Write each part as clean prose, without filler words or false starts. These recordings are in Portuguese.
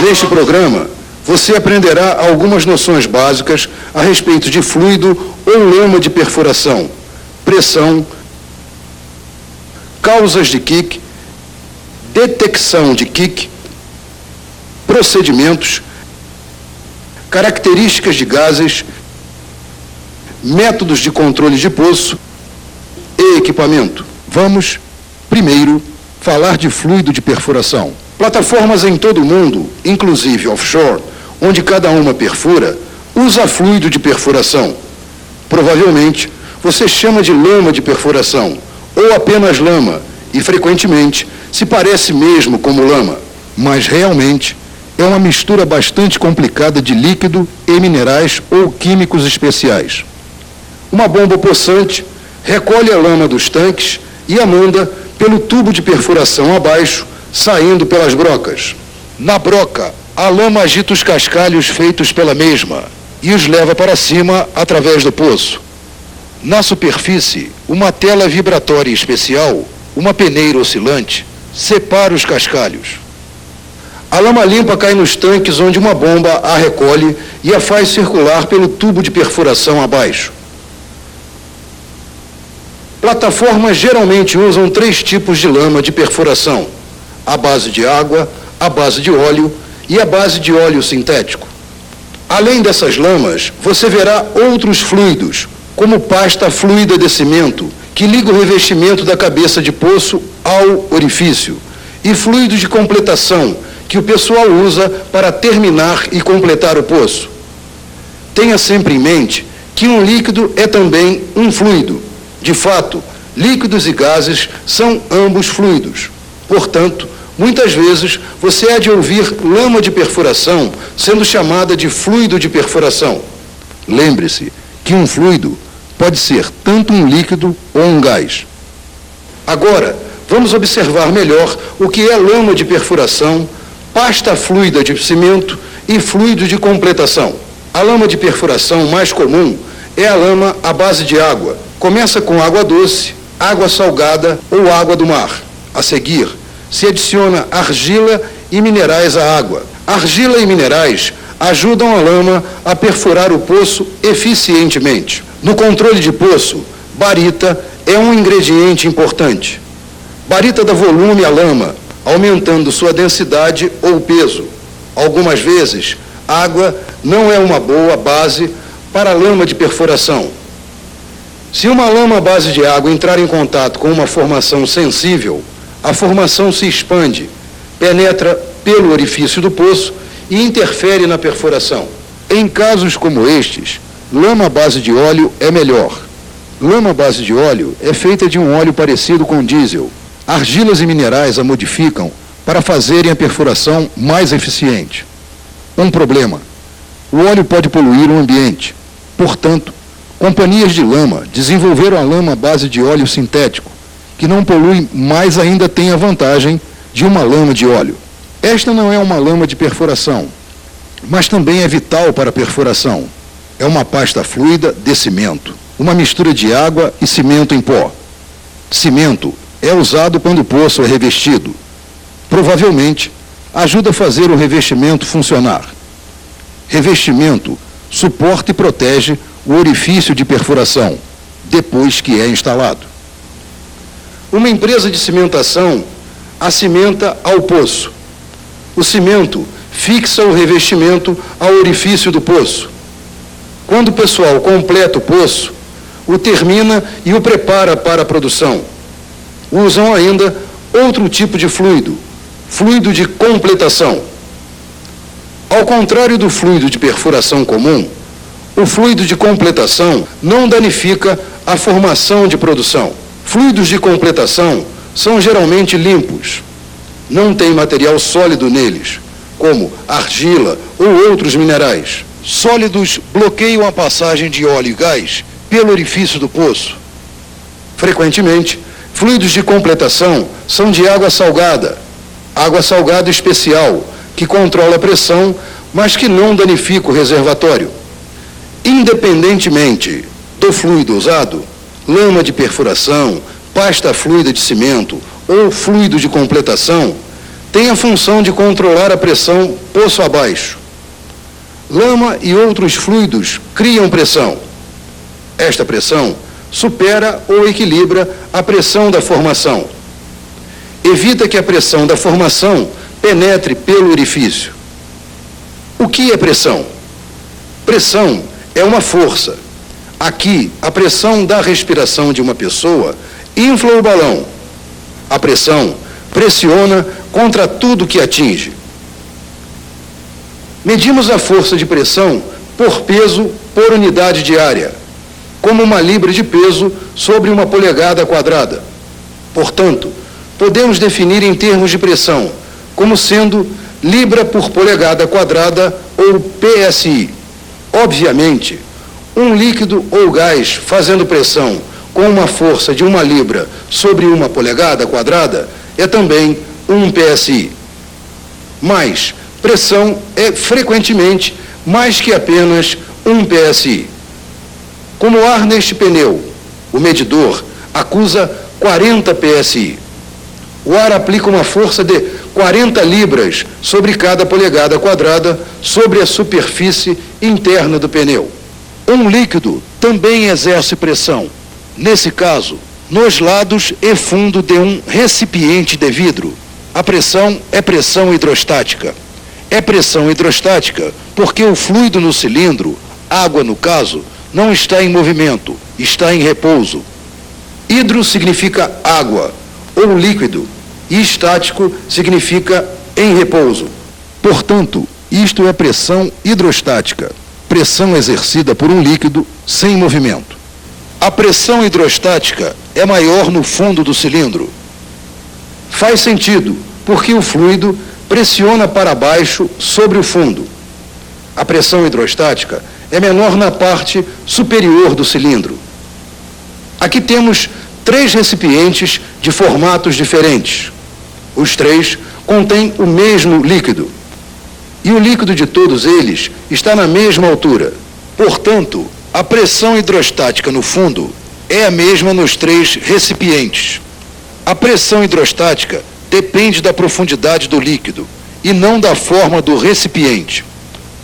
Neste programa, você aprenderá algumas noções básicas a respeito de fluido ou lama de perfuração, pressão, causas de kick, detecção de kick, procedimentos, características de gases, métodos de controle de poço e equipamento. Vamos, primeiro, falar de fluido de perfuração. Plataformas em todo o mundo, inclusive offshore, onde cada uma perfura, usa fluido de perfuração. Provavelmente, você chama de lama de perfuração, ou apenas lama, e frequentemente se parece mesmo como lama, mas realmente é uma mistura bastante complicada de líquido e minerais ou químicos especiais. Uma bomba poçante recolhe a lama dos tanques e a manda pelo tubo de perfuração abaixo, saindo pelas brocas. Na broca, a lama agita os cascalhos feitos pela mesma e os leva para cima através do poço. Na superfície, uma tela vibratória especial, uma peneira oscilante, separa os cascalhos. A lama limpa cai nos tanques onde uma bomba a recolhe e a faz circular pelo tubo de perfuração abaixo. Plataformas geralmente usam 3 tipos de lama de perfuração: a base de água, a base de óleo e a base de óleo sintético. Além dessas lamas, você verá outros fluidos, como pasta fluida de cimento, que liga o revestimento da cabeça de poço ao orifício, e fluido de completação, que o pessoal usa para terminar e completar o poço. Tenha sempre em mente que um líquido é também um fluido. De fato, líquidos e gases são ambos fluidos. Portanto, muitas vezes você há de ouvir lama de perfuração sendo chamada de fluido de perfuração. Lembre-se que um fluido pode ser tanto um líquido ou um gás. Agora, vamos observar melhor o que é lama de perfuração, pasta fluida de cimento e fluido de completação. A lama de perfuração mais comum é a lama à base de água. Começa com água doce, água salgada ou água do mar. A seguir, se adiciona argila e minerais à água. Argila e minerais ajudam a lama a perfurar o poço eficientemente. No controle de poço, barita é um ingrediente importante. Barita dá volume à lama, aumentando sua densidade ou peso. Algumas vezes, água não é uma boa base para a lama de perfuração. Se uma lama à base de água entrar em contato com uma formação sensível, a formação se expande, penetra pelo orifício do poço e interfere na perfuração. Em casos como estes, lama à base de óleo é melhor. Lama à base de óleo é feita de um óleo parecido com diesel. Argilas e minerais a modificam para fazerem a perfuração mais eficiente. Um problema: o óleo pode poluir o ambiente. Portanto, companhias de lama desenvolveram a lama à base de óleo sintético, que não polui, mas ainda tem a vantagem de uma lama de óleo. Esta não é uma lama de perfuração, mas também é vital para a perfuração. É uma pasta fluida de cimento, uma mistura de água e cimento em pó. Cimento é usado quando o poço é revestido. Provavelmente, ajuda a fazer o revestimento funcionar. Revestimento suporta e protege o orifício de perfuração, depois que é instalado. Uma empresa de cimentação acimenta ao poço. O cimento fixa o revestimento ao orifício do poço. Quando o pessoal completa o poço, o termina e o prepara para a produção. Usam ainda outro tipo de fluido, fluido de completação. Ao contrário do fluido de perfuração comum, o fluido de completação não danifica a formação de produção. Fluidos de completação são geralmente limpos. Não tem material sólido neles, como argila ou outros minerais. Sólidos bloqueiam a passagem de óleo e gás pelo orifício do poço. Frequentemente, fluidos de completação são de água salgada especial, que controla a pressão, mas que não danifica o reservatório. Independentemente do fluido usado, lama de perfuração, pasta fluida de cimento ou fluido de completação, tem a função de controlar a pressão poço abaixo. Lama e outros fluidos criam pressão. Esta pressão supera ou equilibra a pressão da formação. Evita que a pressão da formação penetre pelo orifício. O que é pressão? Pressão é uma força. Aqui, a pressão da respiração de uma pessoa infla o balão. A pressão pressiona contra tudo que atinge. Medimos a força de pressão por peso por unidade de área, como uma libra de peso sobre uma polegada quadrada. Portanto, podemos definir em termos de pressão como sendo libra por polegada quadrada ou PSI. Obviamente, um líquido ou gás fazendo pressão com uma força de 1 libra sobre uma polegada quadrada é também um PSI. Mas pressão é frequentemente mais que apenas um PSI. Como o ar neste pneu, o medidor acusa 40 PSI. O ar aplica uma força de 40 libras sobre cada polegada quadrada sobre a superfície interna do pneu. Um líquido também exerce pressão. Nesse caso, nos lados e fundo de um recipiente de vidro. A pressão é pressão hidrostática. É pressão hidrostática porque o fluido no cilindro, água no caso, não está em movimento, está em repouso. Hidro significa água ou líquido e estático significa em repouso. Portanto, isto é pressão hidrostática, pressão exercida por um líquido sem movimento. A pressão hidrostática é maior no fundo do cilindro. Faz sentido, porque o fluido pressiona para baixo sobre o fundo. A pressão hidrostática é menor na parte superior do cilindro. Aqui temos 3 recipientes de formatos diferentes. Os 3 contêm o mesmo líquido. E o líquido de todos eles está na mesma altura. Portanto, a pressão hidrostática no fundo é a mesma nos 3 recipientes. A pressão hidrostática depende da profundidade do líquido e não da forma do recipiente.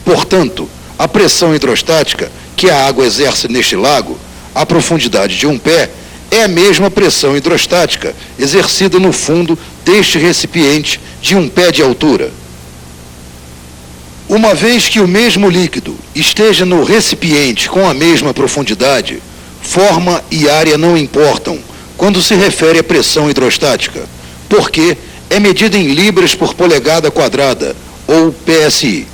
Portanto, a pressão hidrostática que a água exerce neste lago, a profundidade de um pé, é a mesma pressão hidrostática exercida no fundo deste recipiente de um pé de altura. Uma vez que o mesmo líquido esteja no recipiente com a mesma profundidade, forma e área não importam quando se refere à pressão hidrostática, porque é medida em libras por polegada quadrada, ou PSI.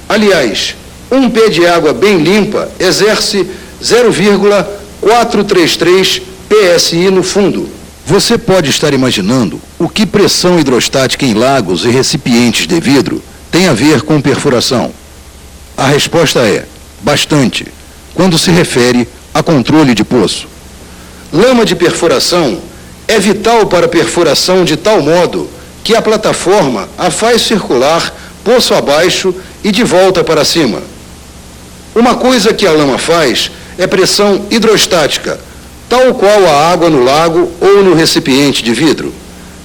Aliás, um pé de água bem limpa exerce 0,433 PSI no fundo. Você pode estar imaginando o que pressão hidrostática em lagos e recipientes de vidro tem a ver com perfuração. A resposta é bastante, quando se refere a controle de poço. Lama de perfuração é vital para a perfuração de tal modo que a plataforma a faz circular poço abaixo e de volta para cima. Uma coisa que a lama faz é pressão hidrostática, tal qual a água no lago ou no recipiente de vidro.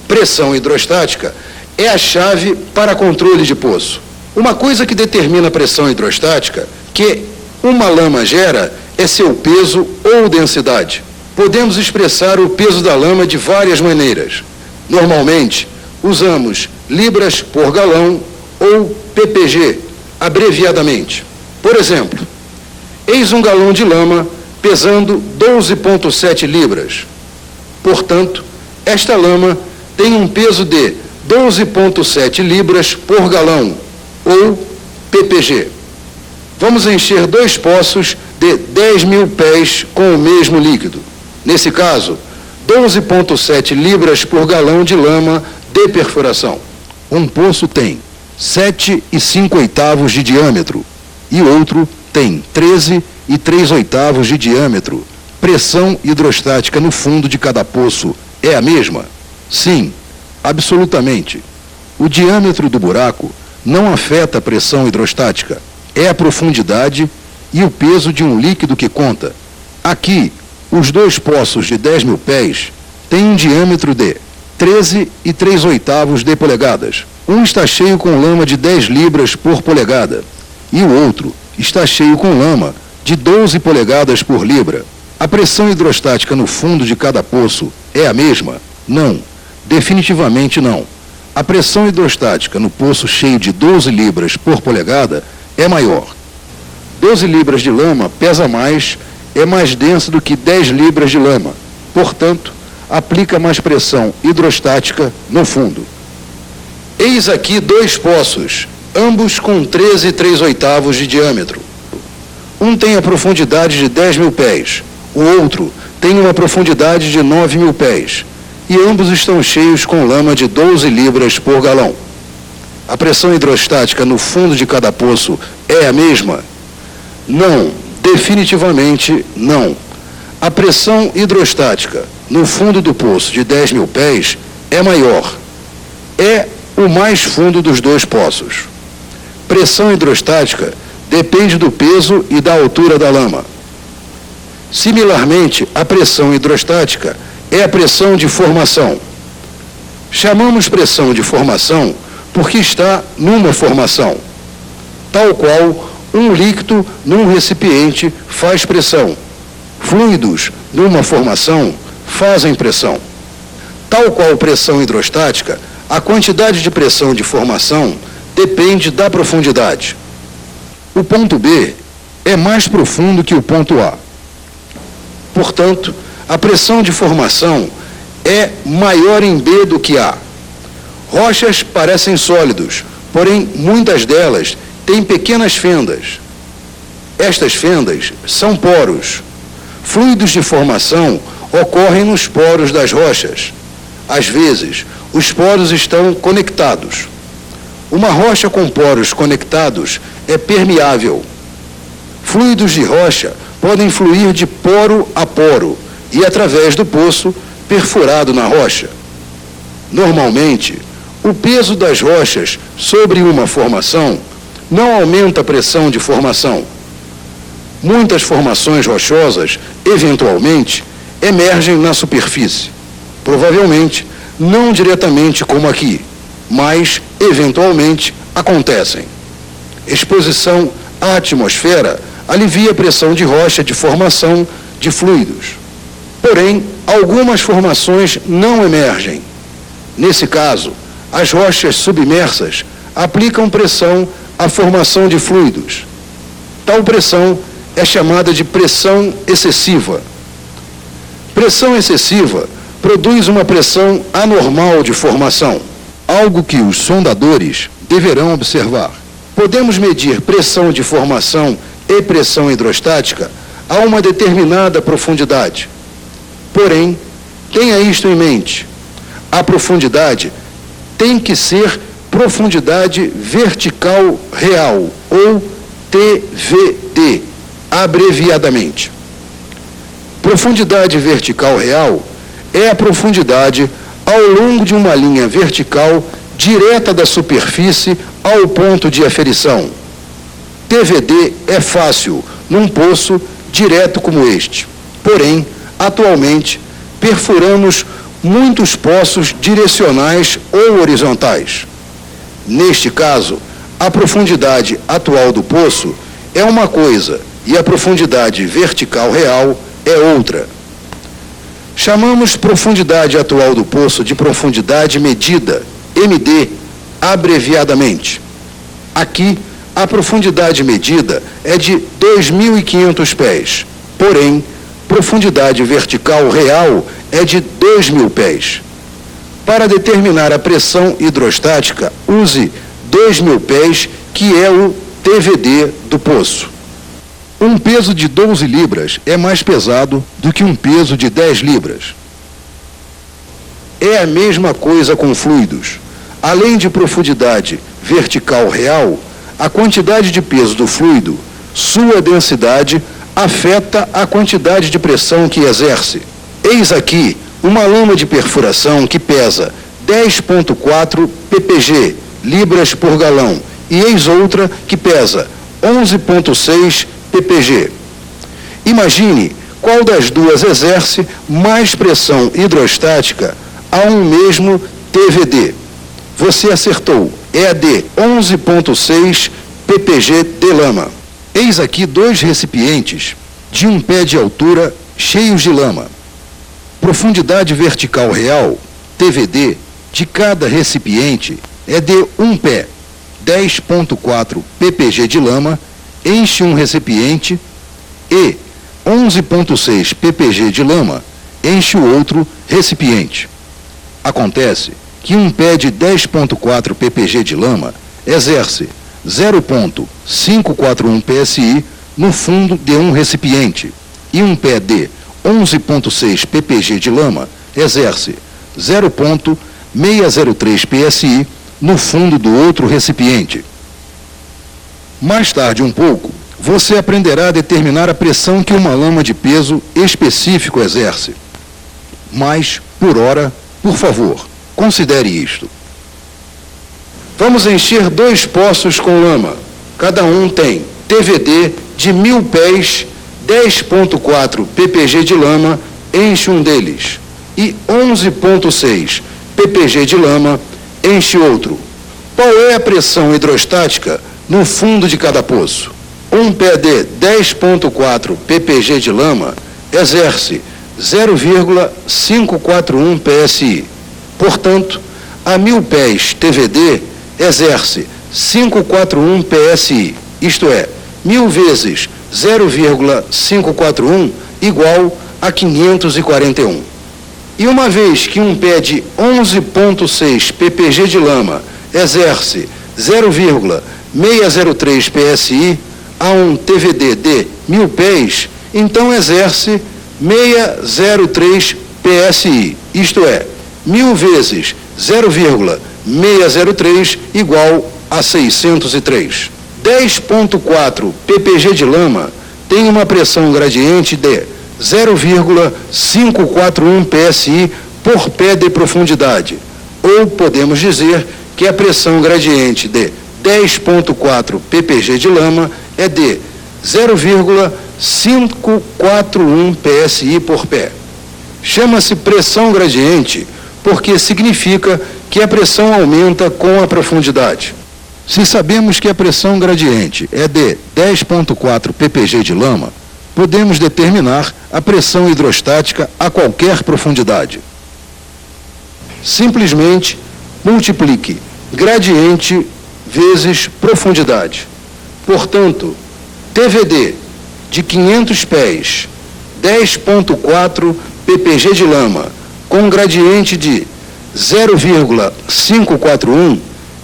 Pressão hidrostática é a chave para controle de poço. Uma coisa que determina a pressão hidrostática que uma lama gera é seu peso ou densidade. Podemos expressar o peso da lama de várias maneiras. Normalmente, usamos libras por galão ou ppg, abreviadamente. Por exemplo, eis um galão de lama pesando 12,7 libras. Portanto, esta lama tem um peso de 12,7 libras por galão, ou ppg. Vamos encher 2 poços de 10.000 pés com o mesmo líquido. Nesse caso, 12,7 libras por galão de lama de perfuração. Um poço tem 7,5 de diâmetro e outro tem 13,3 de diâmetro. Pressão hidrostática no fundo de cada poço é a mesma? Sim, absolutamente. O diâmetro do buraco não afeta a pressão hidrostática. É a profundidade e o peso de um líquido que conta. Aqui, os 2 poços de 10.000 pés têm um diâmetro de 13 3/8 de polegadas. Um está cheio com lama de 10 libras por polegada e o outro está cheio com lama de 12 polegadas por libra. A pressão hidrostática no fundo de cada poço é a mesma? Não, definitivamente não. A pressão hidrostática no poço cheio de 12 libras por polegada é maior. 12 libras de lama pesa mais, é mais densa do que 10 libras de lama. Portanto, aplica mais pressão hidrostática no fundo. Eis aqui 2 poços, ambos com 13 3/8 de diâmetro. Um tem a profundidade de 10.000 pés, o outro tem uma profundidade de 9.000 pés, e ambos estão cheios com lama de 12 libras por galão. A pressão hidrostática no fundo de cada poço é a mesma? Não, definitivamente não. A pressão hidrostática no fundo do poço de 10.000 pés é maior. É o mais fundo dos 2 poços. Pressão hidrostática depende do peso e da altura da lama. Similarmente, a pressão hidrostática é a pressão de formação. Chamamos pressão de formação porque está numa formação, tal qual um líquido num recipiente faz pressão. Fluidos numa formação fazem pressão. Tal qual pressão hidrostática, a quantidade de pressão de formação depende da profundidade. O ponto B é mais profundo que o ponto A. Portanto, a pressão de formação é maior em B do que A. Rochas parecem sólidos, porém muitas delas têm pequenas fendas. Estas fendas são poros. Fluidos de formação ocorrem nos poros das rochas. Às vezes, os poros estão conectados. Uma rocha com poros conectados é permeável. Fluidos de rocha podem fluir de poro a poro e através do poço perfurado na rocha. Normalmente, o peso das rochas sobre uma formação não aumenta a pressão de formação. Muitas formações rochosas, eventualmente, emergem na superfície. Provavelmente, não diretamente como aqui, mas, eventualmente, acontecem. Exposição à atmosfera alivia a pressão de rocha de formação de fluidos. Porém, algumas formações não emergem. Nesse caso, as rochas submersas aplicam pressão à formação de fluidos. Tal pressão é chamada de pressão excessiva. Pressão excessiva produz uma pressão anormal de formação, algo que os sondadores deverão observar. Podemos medir pressão de formação e pressão hidrostática a uma determinada profundidade. Porém, tenha isto em mente: a profundidade tem que ser profundidade vertical real, ou TVD, abreviadamente. Profundidade vertical real é a profundidade ao longo de uma linha vertical direta da superfície ao ponto de aferição. TVD é fácil num poço direto como este. Porém, atualmente, perfuramos muitos poços direcionais ou horizontais. Neste caso, a profundidade atual do poço é uma coisa e a profundidade vertical real é outra. Chamamos profundidade atual do poço de profundidade medida, MD, abreviadamente. Aqui, a profundidade medida é de 2.500 pés, porém, profundidade vertical real é de 2.000 pés. Para determinar a pressão hidrostática, use 2.000 pés, que é o TVD do poço. Um peso de 12 libras é mais pesado do que um peso de 10 libras. É a mesma coisa com fluidos. Além de profundidade vertical real, a quantidade de peso do fluido, sua densidade, afeta a quantidade de pressão que exerce. Eis aqui uma lama de perfuração que pesa 10,4 ppg, libras por galão, e eis outra que pesa 11,6 ppg. Imagine qual das duas exerce mais pressão hidrostática a um mesmo TVD. Você acertou, é a de 11,6 ppg de lama. Eis aqui 2 recipientes de 1 pé de altura cheios de lama. Profundidade vertical real, TVD, de cada recipiente é de 1 pé, 10,4 ppg de lama, enche um recipiente e 11,6 ppg de lama enche o outro recipiente. Acontece que um pé de 10,4 ppg de lama exerce 0,541 psi no fundo de um recipiente e um pé de 11,6 ppg de lama exerce 0,603 psi no fundo do outro recipiente. Mais tarde um pouco, você aprenderá a determinar a pressão que uma lama de peso específico exerce. Mas, por ora, por favor, considere isto. Vamos encher 2 poços com lama. Cada um tem TVD de 1000 pés, 10,4 ppg de lama, enche um deles. E 11,6 ppg de lama, enche outro. Qual é a pressão hidrostática no fundo de cada poço? Um pé de 10,4 ppg de lama exerce 0,541 psi. Portanto, a 1000 pés TVD exerce 541 psi, isto é, 1000 vezes 0,541 igual a 541. E uma vez que um pé de 11,6 ppg de lama exerce 0,603 psi a um TVD de 1000 pés, então exerce 603 psi, isto é, 1000 vezes 0,603 igual a 603. 10,4 ppg de lama tem uma pressão gradiente de 0,541 psi por pé de profundidade, ou podemos dizer que a pressão gradiente de 10,4 ppg de lama é de 0,541 psi por pé. Chama-se pressão gradiente porque significa que a pressão aumenta com a profundidade. Se sabemos que a pressão gradiente é de 10,4 ppg de lama, podemos determinar a pressão hidrostática a qualquer profundidade. Simplesmente multiplique gradiente vezes profundidade. Portanto, TVD de 500 pés, 10,4 ppg de lama, com gradiente de 0,541,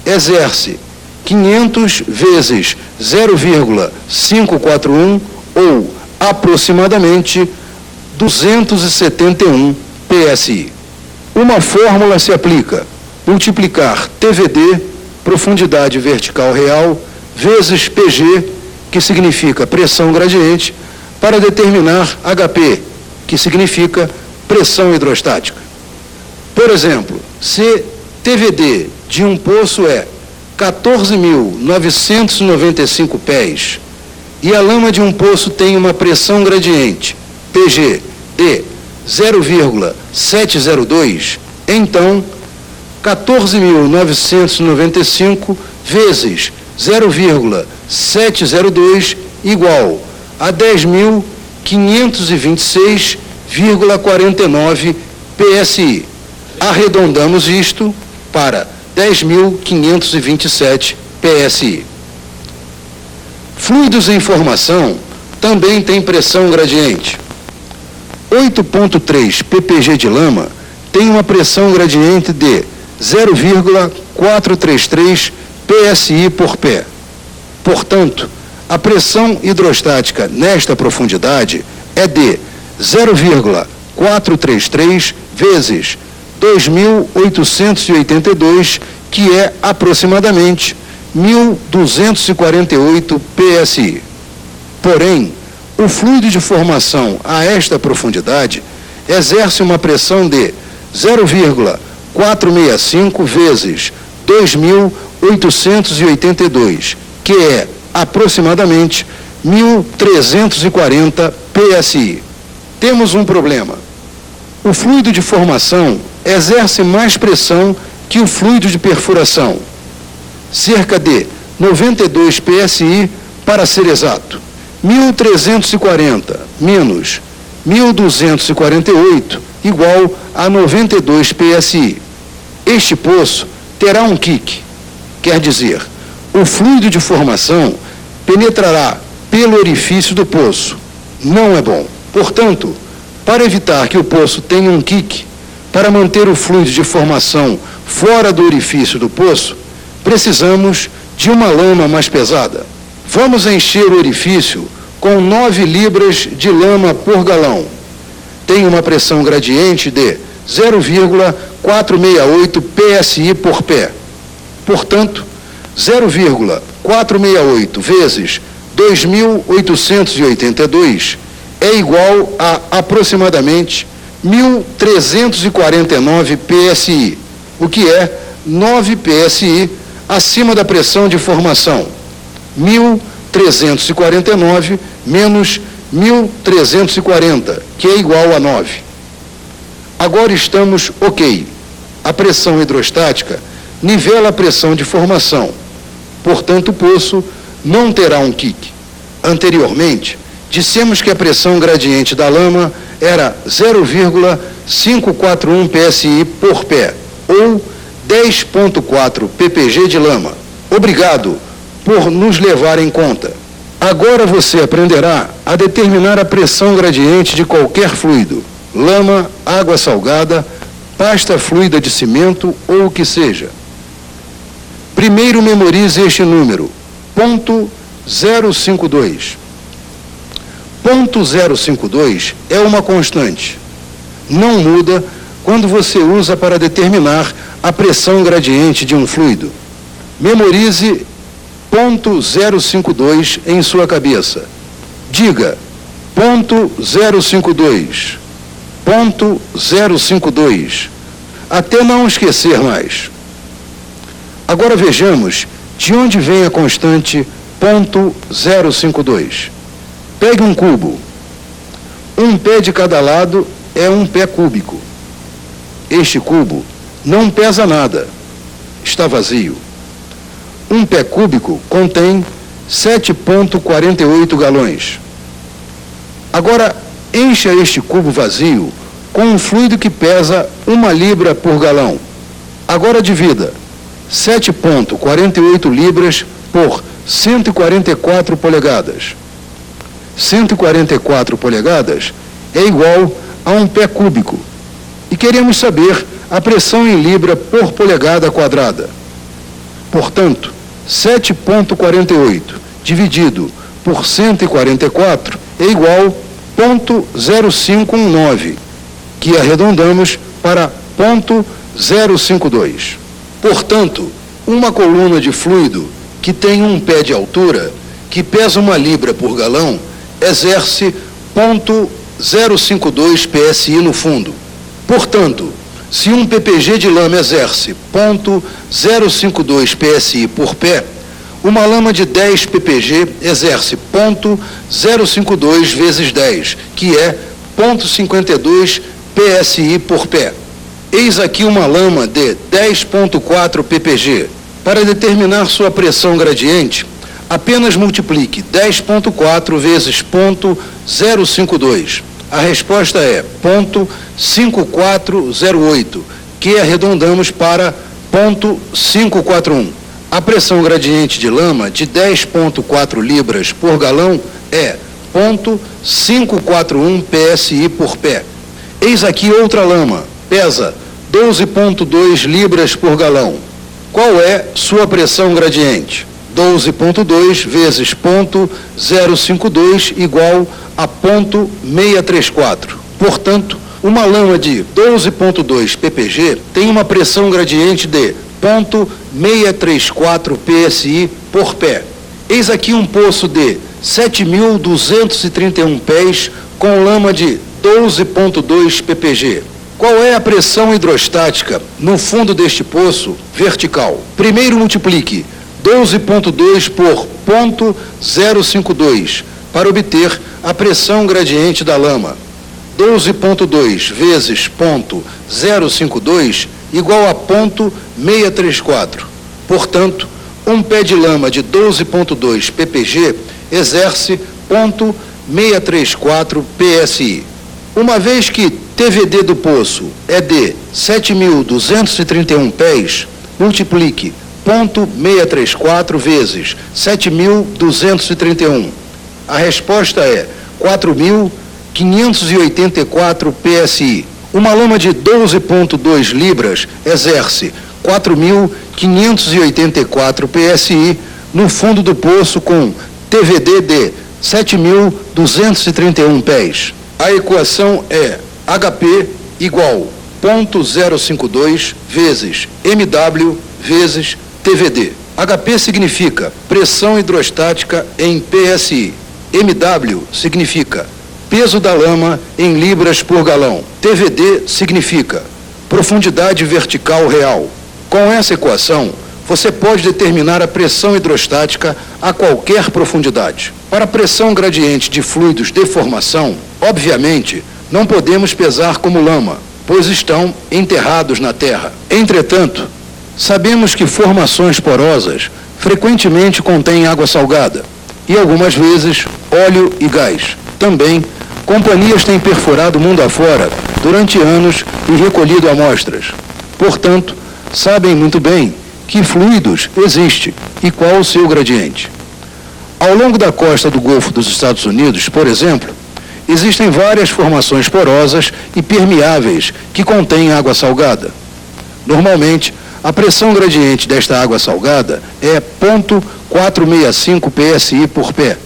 exerce 500 vezes 0,541, ou aproximadamente 271 psi. Uma fórmula se aplica: multiplicar TVD, profundidade vertical real, vezes PG, que significa pressão gradiente, para determinar HP, que significa pressão hidrostática. Por exemplo, se TVD de um poço é 14.995 pés e a lama de um poço tem uma pressão gradiente, PG, de 0,702, então 14.995 vezes 0,702 igual a 10.526,49 psi. Arredondamos isto para 10.527 psi. Fluidos em formação também têm pressão gradiente. 8,3 ppg de lama tem uma pressão gradiente de 0,433 psi por pé. Portanto, a pressão hidrostática nesta profundidade é de 0,433 vezes 2.882, que é aproximadamente 1.248 psi. Porém, o fluido de formação a esta profundidade exerce uma pressão de 0,465 vezes 2.882, que é aproximadamente 1.340 psi. Temos um problema. O fluido de formação exerce mais pressão que o fluido de perfuração, cerca de 92 psi para ser exato. 1.340 menos 1.248 igual a 92 psi. Este poço terá um kick, quer dizer, o fluido de formação penetrará pelo orifício do poço. Não é bom. Portanto, para evitar que o poço tenha um kick, para manter o fluido de formação fora do orifício do poço, precisamos de uma lama mais pesada. Vamos encher o orifício com 9 libras de lama por galão. Tem uma pressão gradiente de 0,468 psi por pé. Portanto, 0,468 vezes 2.882 é igual a aproximadamente 1.349 psi, o que é 9 psi acima da pressão de formação. 1.349 menos 1.340, que é igual a 9. Agora estamos ok. A pressão hidrostática nivela a pressão de formação. Portanto, o poço não terá um kick. Anteriormente, dissemos que a pressão gradiente da lama era 0,541 psi por pé, ou 10,4 ppg de lama. Obrigado por nos levar em conta. Agora você aprenderá a determinar a pressão gradiente de qualquer fluido, lama, água salgada, pasta fluida de cimento ou o que seja. Primeiro memorize este número, ponto 052. Ponto 052 é uma constante. Não muda quando você usa para determinar a pressão gradiente de um fluido. Memorize ponto 052 em sua cabeça. Diga, ponto 052, ponto 052, até não esquecer mais. Agora vejamos de onde vem a constante ponto 052. Pegue um cubo. Um pé de cada lado é um pé cúbico. Este cubo não pesa nada. Está vazio. Um pé cúbico contém 7,48 galões. Agora, encha este cubo vazio com um fluido que pesa 1 libra por galão. Agora divida 7,48 libras por 144 polegadas. 144 polegadas é igual a um pé cúbico. E queremos saber a pressão em libra por polegada quadrada. Portanto, 7,48 dividido por 144 é igual a 0,0519, que arredondamos para 0,052. Portanto, uma coluna de fluido que tem um pé de altura, que pesa 1 libra por galão, exerce 0,052 psi no fundo. Portanto, se um ppg de lama exerce 0,052 psi por pé, uma lama de 10 ppg exerce 0,052 vezes 10, que é 0,52 psi por pé. Eis aqui uma lama de 10,4 ppg. Para determinar sua pressão gradiente, apenas multiplique 10,4 vezes 0,052. A resposta é 0,5408, que arredondamos para 0,541. A pressão gradiente de lama de 10,4 libras por galão é 0,541 psi por pé. Eis aqui outra lama, pesa 12,2 libras por galão. Qual é sua pressão gradiente? 12,2 vezes 0,052 igual a 0,634. Portanto, uma lama de 12,2 ppg tem uma pressão gradiente de 0,634 psi por pé. Eis aqui um poço de 7.231 pés com lama de 12,2 ppg. Qual é a pressão hidrostática no fundo deste poço vertical? Primeiro multiplique 12,2 por 0,052 para obter a pressão gradiente da lama. 12,2 vezes ponto 052 igual a ponto 634. Portanto, um pé de lama de 12,2 ppg exerce ponto 634 psi. Uma vez que TVD do poço é de 7.231 pés, multiplique ponto 634 vezes 7.231. A resposta é 4.584 psi. Uma lama de 12,2 libras exerce 4.584 psi no fundo do poço com TVD de 7.231 pés. A equação é HP igual 0,052 vezes MW vezes TVD. HP significa pressão hidrostática em PSI. MW significa peso da lama em libras por galão. TVD significa profundidade vertical real. Com essa equação, você pode determinar a pressão hidrostática a qualquer profundidade. Para a pressão gradiente de fluidos de formação, obviamente, não podemos pesar como lama, pois estão enterrados na terra. Entretanto, sabemos que formações porosas frequentemente contêm água salgada e, algumas vezes, óleo e gás. Também, companhias têm perfurado mundo afora durante anos e recolhido amostras. Portanto, sabem muito bem que fluidos existe e qual o seu gradiente. Ao longo da costa do Golfo dos Estados Unidos, por exemplo, existem várias formações porosas e permeáveis que contêm água salgada. Normalmente, a pressão gradiente desta água salgada é 0,465 psi por pé.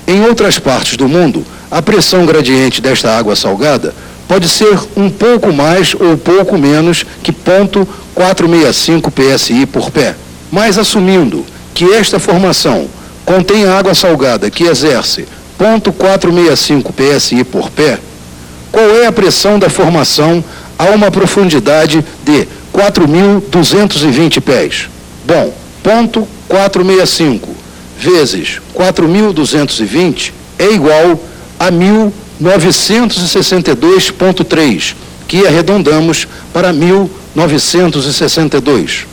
Em outras partes do mundo, a pressão gradiente desta água salgada pode ser um pouco mais ou pouco menos que 0,465 psi por pé. Mas assumindo que esta formação contém água salgada que exerce 0,465 psi por pé, qual é a pressão da formação a uma profundidade de 4.220 pés? Bom, 0,465 vezes 4.220 é igual a 1.962,3, que arredondamos para 1.962.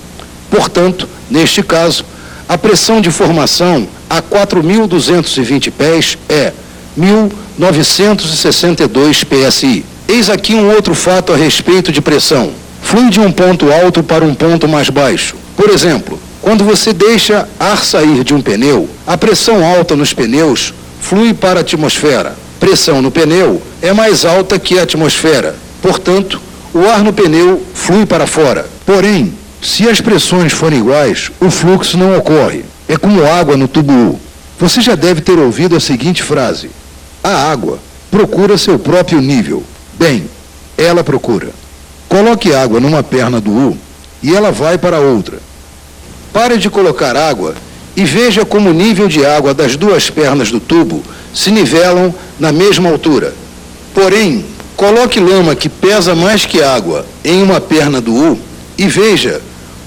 Portanto, neste caso, a pressão de formação a 4.220 pés é 1.962 psi. Eis aqui um outro fato a respeito de pressão. Flui de um ponto alto para um ponto mais baixo. Por exemplo, quando você deixa ar sair de um pneu, a pressão alta nos pneus flui para a atmosfera. Pressão no pneu é mais alta que a atmosfera. Portanto, o ar no pneu flui para fora. Porém, se as pressões forem iguais, o fluxo não ocorre. É como água no tubo U. Você já deve ter ouvido a seguinte frase: a água procura seu próprio nível. Bem, ela procura. Coloque água numa perna do U e ela vai para a outra. Pare de colocar água e veja como o nível de água das duas pernas do tubo se nivelam na mesma altura. Porém, coloque lama que pesa mais que água em uma perna do U e veja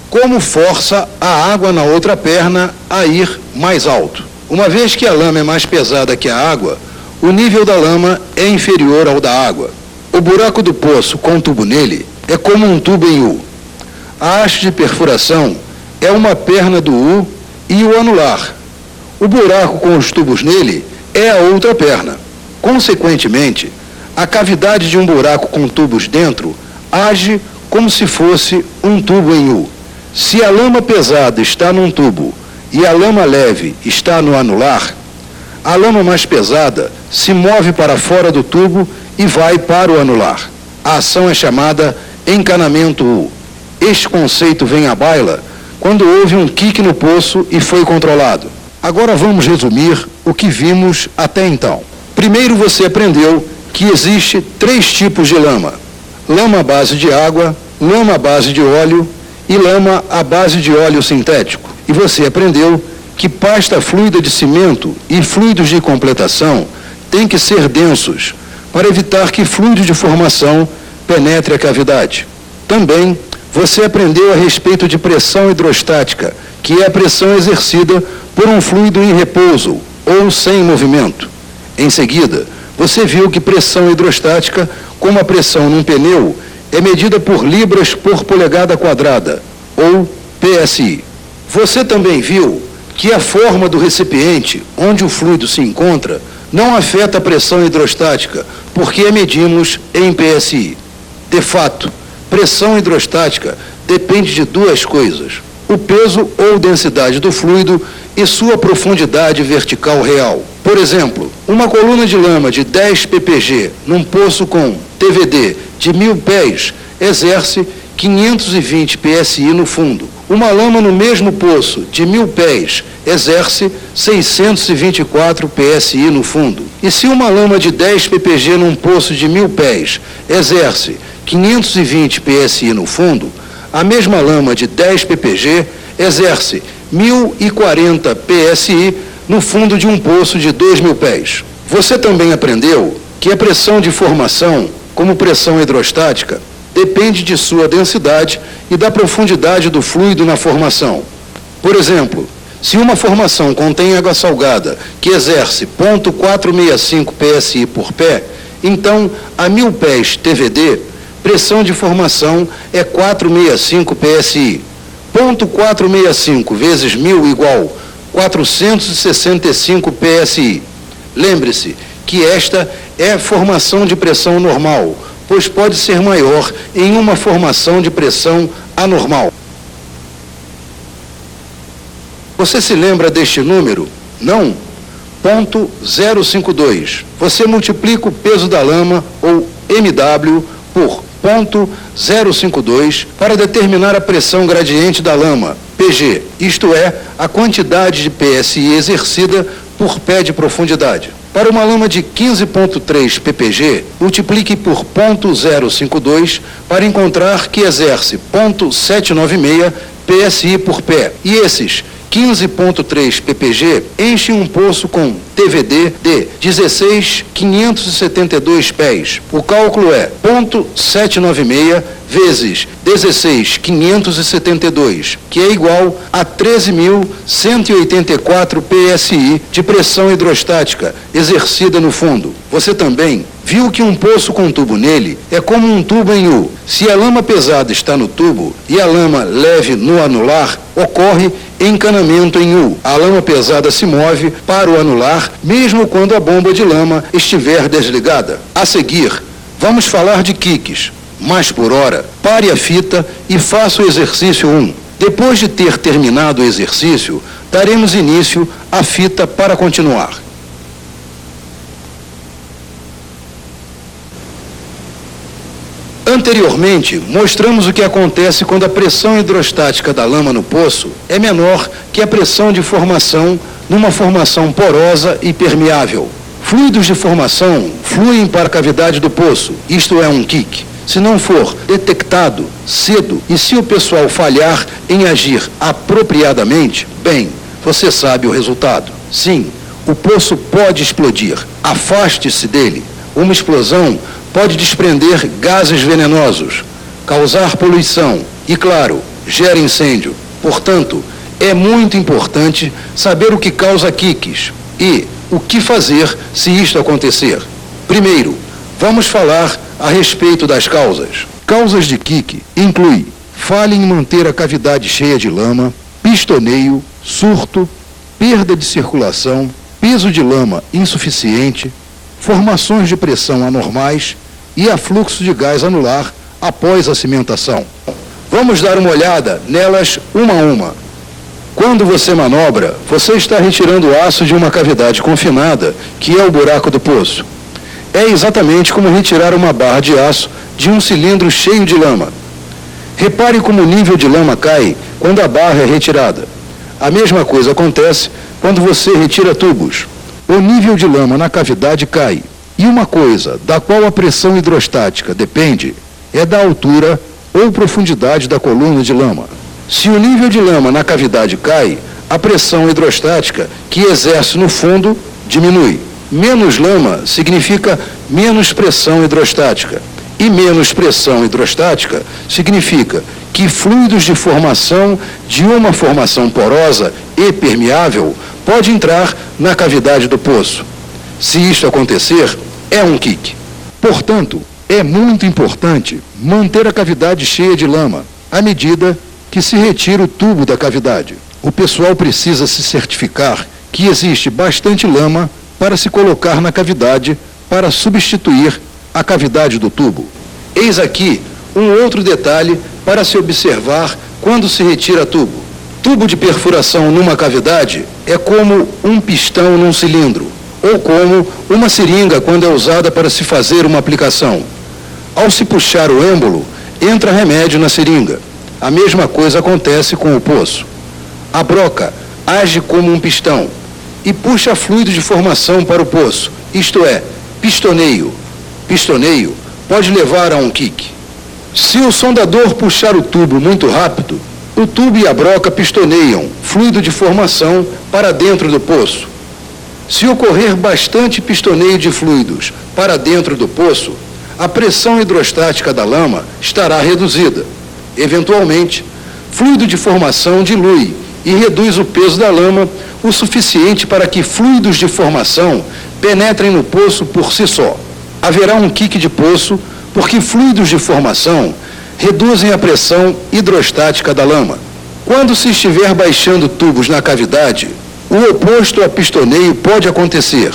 como força a água na outra perna a ir mais alto. Uma vez que a lama é mais pesada que a água, o nível da lama é inferior ao da água. O buraco do poço com tubo nele é como um tubo em U. A haste de perfuração é uma perna do U e o anular. O buraco com os tubos nele é a outra perna. Consequentemente, a cavidade de um buraco com tubos dentro age como se fosse um tubo em U. Se a lama pesada está num tubo e a lama leve está no anular, a lama mais pesada se move para fora do tubo e vai para o anular. A ação é chamada encanamento U. Este conceito vem à baila quando houve um quique no poço e foi controlado. Agora vamos resumir o que vimos até então. Primeiro você aprendeu que existe 3 tipos de lama: lama à base de água, lama à base de óleo e lama à base de óleo sintético. E você aprendeu que pasta fluida de cimento e fluidos de completação têm que ser densos para evitar que fluido de formação penetre a cavidade. Também você aprendeu a respeito de pressão hidrostática, que é a pressão exercida por um fluido em repouso ou sem movimento. Em seguida, você viu que pressão hidrostática, como a pressão num pneu, é medida por libras por polegada quadrada, ou PSI. Você também viu que a forma do recipiente onde o fluido se encontra não afeta a pressão hidrostática, porque a medimos em PSI. De fato, pressão hidrostática depende de duas coisas: o peso ou densidade do fluido e sua profundidade vertical real. Por exemplo, uma coluna de lama de 10 ppg num poço com TVD de 1.000 pés exerce 520 psi no fundo. Uma lama no mesmo poço de 1.000 pés exerce 624 psi no fundo. E se uma lama de 10 ppg num poço de 1.000 pés exerce 520 psi no fundo, a mesma lama de 10 ppg exerce 1.040 psi no fundo de um poço de 2.000 pés. Você também aprendeu que a pressão de formação, como pressão hidrostática, depende de sua densidade e da profundidade do fluido na formação. Por exemplo, se uma formação contém água salgada que exerce 0,465 psi por pé, então a 1.000 pés TVD, pressão de formação é 465 psi. 0,465 vezes 1.000 igual 465 psi. Lembre-se que esta é formação de pressão normal, pois pode ser maior em uma formação de pressão anormal. Você se lembra deste número? Não? 0,052. Você multiplica o peso da lama, ou MW, por 0,052 para determinar a pressão gradiente da lama, PG, isto é, a quantidade de PSI exercida por pé de profundidade. Para uma lama de 15,3 ppg, multiplique por 0,052 para encontrar que exerce 0,796 psi por pé. E esses 15,3 ppg enchem um poço com TVD de 16.572 pés. O cálculo é 0,796 vezes 16.572, que é igual a 13.184 psi de pressão hidrostática exercida no fundo. Você também viu que um poço com tubo nele é como um tubo em U. Se a lama pesada está no tubo e a lama leve no anular, ocorre encanamento em U. A lama pesada se move para o anular, mesmo quando a bomba de lama estiver desligada. A seguir, vamos falar de kicks. Mas por hora, pare a fita e faça o exercício 1. Depois de ter terminado o exercício, daremos início à fita para continuar. Anteriormente, mostramos o que acontece quando a pressão hidrostática da lama no poço é menor que a pressão de formação numa formação porosa e permeável. Fluidos de formação fluem para a cavidade do poço, isto é um kick. Se não for detectado cedo e se o pessoal falhar em agir apropriadamente, bem, você sabe o resultado. Sim, o poço pode explodir. Afaste-se dele. Uma explosão pode desprender gases venenosos, causar poluição e, claro, gera incêndio. Portanto, é muito importante saber o que causa kicks e o que fazer se isto acontecer. Primeiro, vamos falar a respeito das causas. Causas de kick incluem falha em manter a cavidade cheia de lama, pistoneio, surto, perda de circulação, peso de lama insuficiente, formações de pressão anormais e afluxo de gás anular após a cimentação. Vamos dar uma olhada nelas uma a uma. Quando você manobra, você está retirando o aço de uma cavidade confinada, que é o buraco do poço. É exatamente como retirar uma barra de aço de um cilindro cheio de lama. Repare como o nível de lama cai quando a barra é retirada. A mesma coisa acontece quando você retira tubos. O nível de lama na cavidade cai. E uma coisa da qual a pressão hidrostática depende é da altura ou profundidade da coluna de lama. Se o nível de lama na cavidade cai, a pressão hidrostática que exerce no fundo diminui. Menos lama significa menos pressão hidrostática. E menos pressão hidrostática significa que fluidos de formação de uma formação porosa e permeável pode entrar na cavidade do poço. Se isto acontecer, é um kick. Portanto, é muito importante manter a cavidade cheia de lama, à medida que se retira o tubo da cavidade. O pessoal precisa se certificar que existe bastante lama para se colocar na cavidade para substituir a cavidade do tubo. Eis aqui um outro detalhe para se observar quando se retira tubo. Tubo de perfuração numa cavidade é como um pistão num cilindro, ou como uma seringa quando é usada para se fazer uma aplicação. Ao se puxar o êmbolo, entra remédio na seringa. A mesma coisa acontece com o poço. A broca age como um pistão e puxa fluido de formação para o poço, isto é, pistoneio. Pistoneio pode levar a um kick. Se o sondador puxar o tubo muito rápido, o tubo e a broca pistoneiam fluido de formação para dentro do poço. Se ocorrer bastante pistoneio de fluidos para dentro do poço, a pressão hidrostática da lama estará reduzida. Eventualmente, fluido de formação dilui e reduz o peso da lama o suficiente para que fluidos de formação penetrem no poço por si só. Haverá um kick de poço porque fluidos de formação reduzem a pressão hidrostática da lama. Quando se estiver baixando tubos na cavidade, o oposto a pistoneio pode acontecer,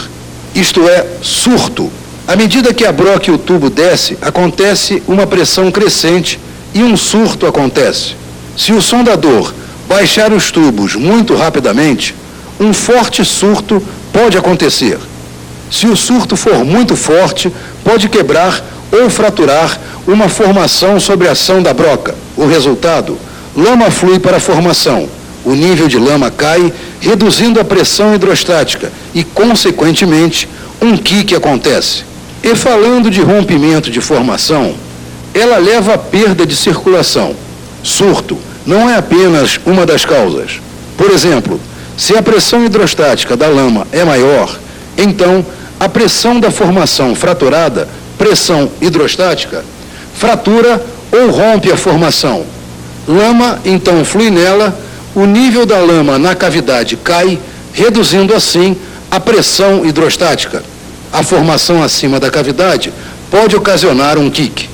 isto é, surto. À medida que a broca e o tubo desce, acontece uma pressão crescente e um surto acontece. Se o sondador baixar os tubos muito rapidamente, um forte surto pode acontecer. Se o surto for muito forte, pode quebrar ou fraturar uma formação sob a ação da broca. O resultado, lama flui para a formação. O nível de lama cai, reduzindo a pressão hidrostática e, consequentemente, um kick acontece. E falando de rompimento de formação, ela leva à perda de circulação. Surto não é apenas uma das causas. Por exemplo, se a pressão hidrostática da lama é maior, então a pressão da formação fraturada, pressão hidrostática, fratura ou rompe a formação. Lama então flui nela, o nível da lama na cavidade cai, reduzindo assim a pressão hidrostática. A formação acima da cavidade pode ocasionar um kick.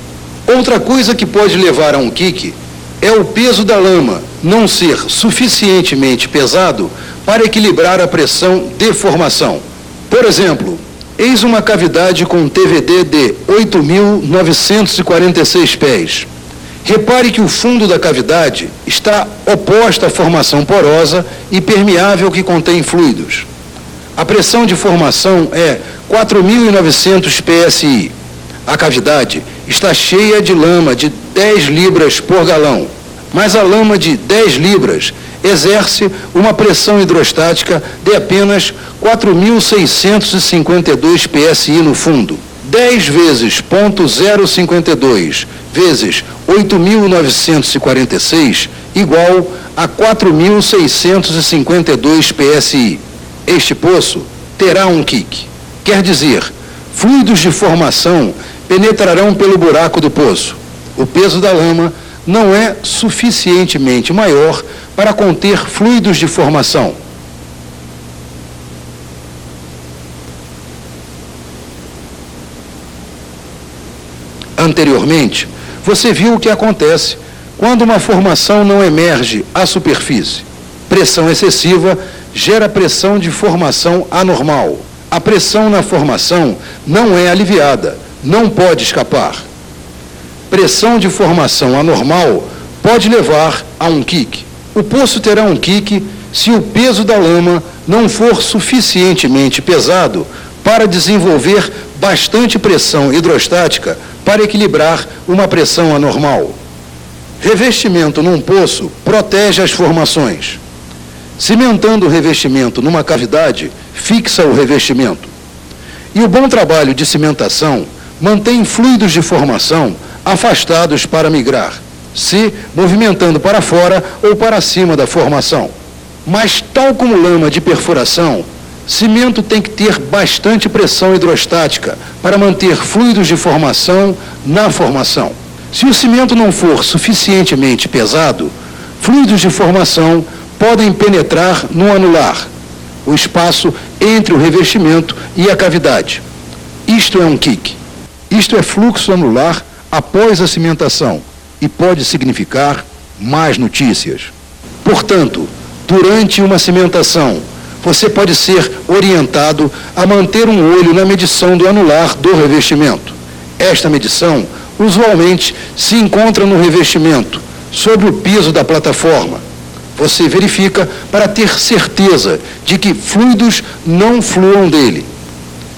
Outra coisa que pode levar a um kick é o peso da lama não ser suficientemente pesado para equilibrar a pressão de formação. Por exemplo, eis uma cavidade com TVD de 8.946 pés. Repare que o fundo da cavidade está oposto à formação porosa e permeável que contém fluidos. A pressão de formação é 4.900 psi. A cavidade está cheia de lama de 10 libras por galão, mas a lama de 10 libras exerce uma pressão hidrostática de apenas 4.652 psi no fundo. 10 vezes 0,052 vezes 8.946 igual a 4.652 psi. Este poço terá um kick. Quer dizer, fluidos de formação penetrarão pelo buraco do poço. O peso da lama não é suficientemente maior para conter fluidos de formação. Anteriormente, você viu o que acontece quando uma formação não emerge à superfície. Pressão excessiva gera pressão de formação anormal. A pressão na formação não é aliviada, não pode escapar. Pressão de formação anormal pode levar a um kick. O poço terá um kick se o peso da lama não for suficientemente pesado para desenvolver bastante pressão hidrostática para equilibrar uma pressão anormal. Revestimento num poço protege as formações. Cimentando o revestimento numa cavidade, fixa o revestimento. E o bom trabalho de cimentação mantém fluidos de formação afastados para migrar, se movimentando para fora ou para cima da formação. Mas, tal como lama de perfuração, cimento tem que ter bastante pressão hidrostática para manter fluidos de formação na formação. Se o cimento não for suficientemente pesado, fluidos de formação podem penetrar no anular, o espaço entre o revestimento e a cavidade. isto é um kick. Isto é fluxo anular após a cimentação e pode significar mais notícias. Portanto, durante uma cimentação, você pode ser orientado a manter um olho na medição do anular do revestimento. Esta medição, usualmente, se encontra no revestimento, sobre o piso da plataforma. Você verifica para ter certeza de que fluidos não fluam dele.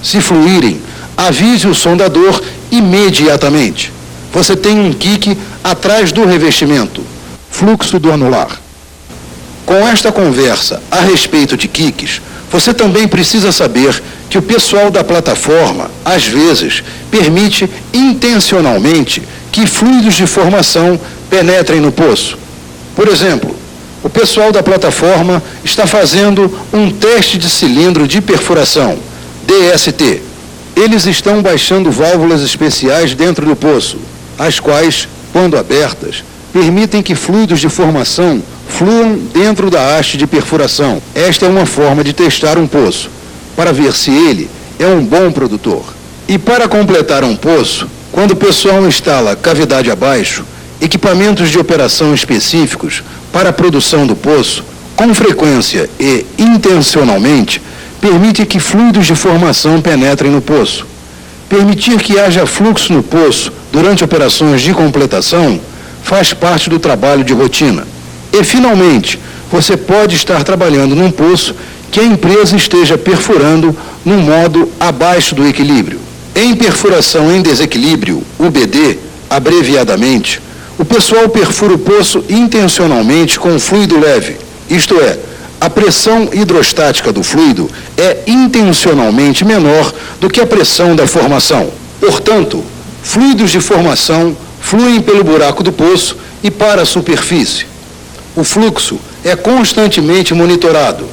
Se fluírem, avise o sondador imediatamente. Você tem um kick atrás do revestimento. Fluxo do anular. Com esta conversa a respeito de kicks, você também precisa saber que o pessoal da plataforma, às vezes, permite intencionalmente que fluidos de formação penetrem no poço. Por exemplo, o pessoal da plataforma está fazendo um teste de cilindro de perfuração, DST. Eles estão baixando válvulas especiais dentro do poço, as quais, quando abertas, permitem que fluidos de formação fluam dentro da haste de perfuração. Esta é uma forma de testar um poço, para ver se ele é um bom produtor. E para completar um poço, quando o pessoal instala cavidade abaixo, equipamentos de operação específicos para a produção do poço, com frequência e intencionalmente, permite que fluidos de formação penetrem no poço. Permitir que haja fluxo no poço durante operações de completação faz parte do trabalho de rotina. E, finalmente, você pode estar trabalhando num poço que a empresa esteja perfurando num modo abaixo do equilíbrio. Em perfuração em desequilíbrio, UBD, abreviadamente, o pessoal perfura o poço intencionalmente com fluido leve, isto é, a pressão hidrostática do fluido é intencionalmente menor do que a pressão da formação. Portanto, fluidos de formação fluem pelo buraco do poço e para a superfície. O fluxo é constantemente monitorado.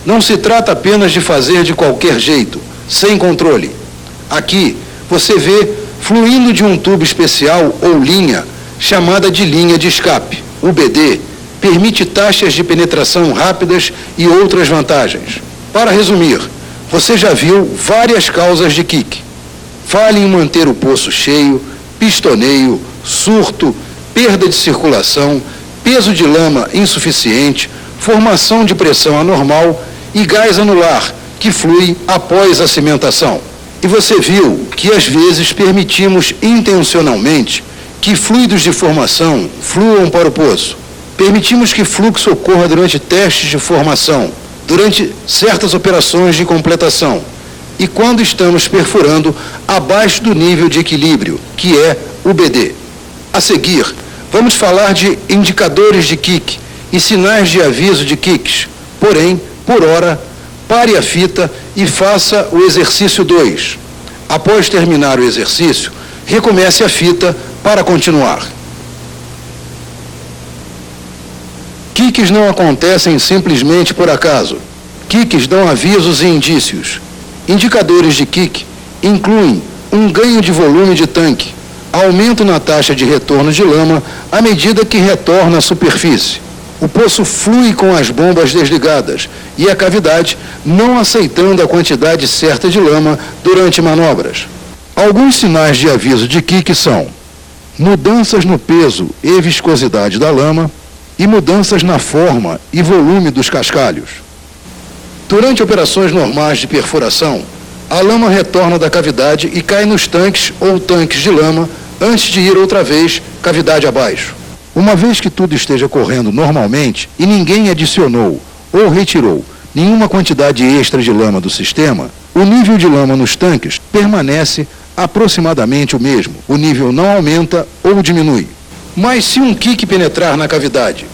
Não se trata apenas de fazer de qualquer jeito, sem controle. Aqui, você vê fluindo de um tubo especial ou linha, chamada de linha de escape. O BD permite taxas de penetração rápidas e outras vantagens. Para resumir, você já viu várias causas de kick. Fale em manter o poço cheio, pistoneio, surto, perda de circulação, peso de lama insuficiente, formação de pressão anormal e gás anular, que flui após a cimentação. E você viu que às vezes permitimos intencionalmente que fluidos de formação fluam para o poço. Permitimos que fluxo ocorra durante testes de formação, durante certas operações de completação e quando estamos perfurando abaixo do nível de equilíbrio, que é o BD. A seguir, vamos falar de indicadores de kick e sinais de aviso de kicks. Porém, por hora, pare a fita e faça o exercício 2. Após terminar o exercício, recomece a fita para continuar. Kicks não acontecem simplesmente por acaso. Kicks dão avisos e indícios. Indicadores de kick incluem um ganho de volume de tanque, aumento na taxa de retorno de lama à medida que retorna à superfície. O poço flui com as bombas desligadas e a cavidade não aceitando a quantidade certa de lama durante manobras. Alguns sinais de aviso de kick são mudanças no peso e viscosidade da lama e mudanças na forma e volume dos cascalhos. Durante operações normais de perfuração, a lama retorna da cavidade e cai nos tanques ou tanques de lama antes de ir outra vez cavidade abaixo. Uma vez que tudo esteja correndo normalmente e ninguém adicionou ou retirou nenhuma quantidade extra de lama do sistema, o nível de lama nos tanques permanece aproximadamente o mesmo. O nível não aumenta ou diminui. Mas se um kick penetrar na cavidade,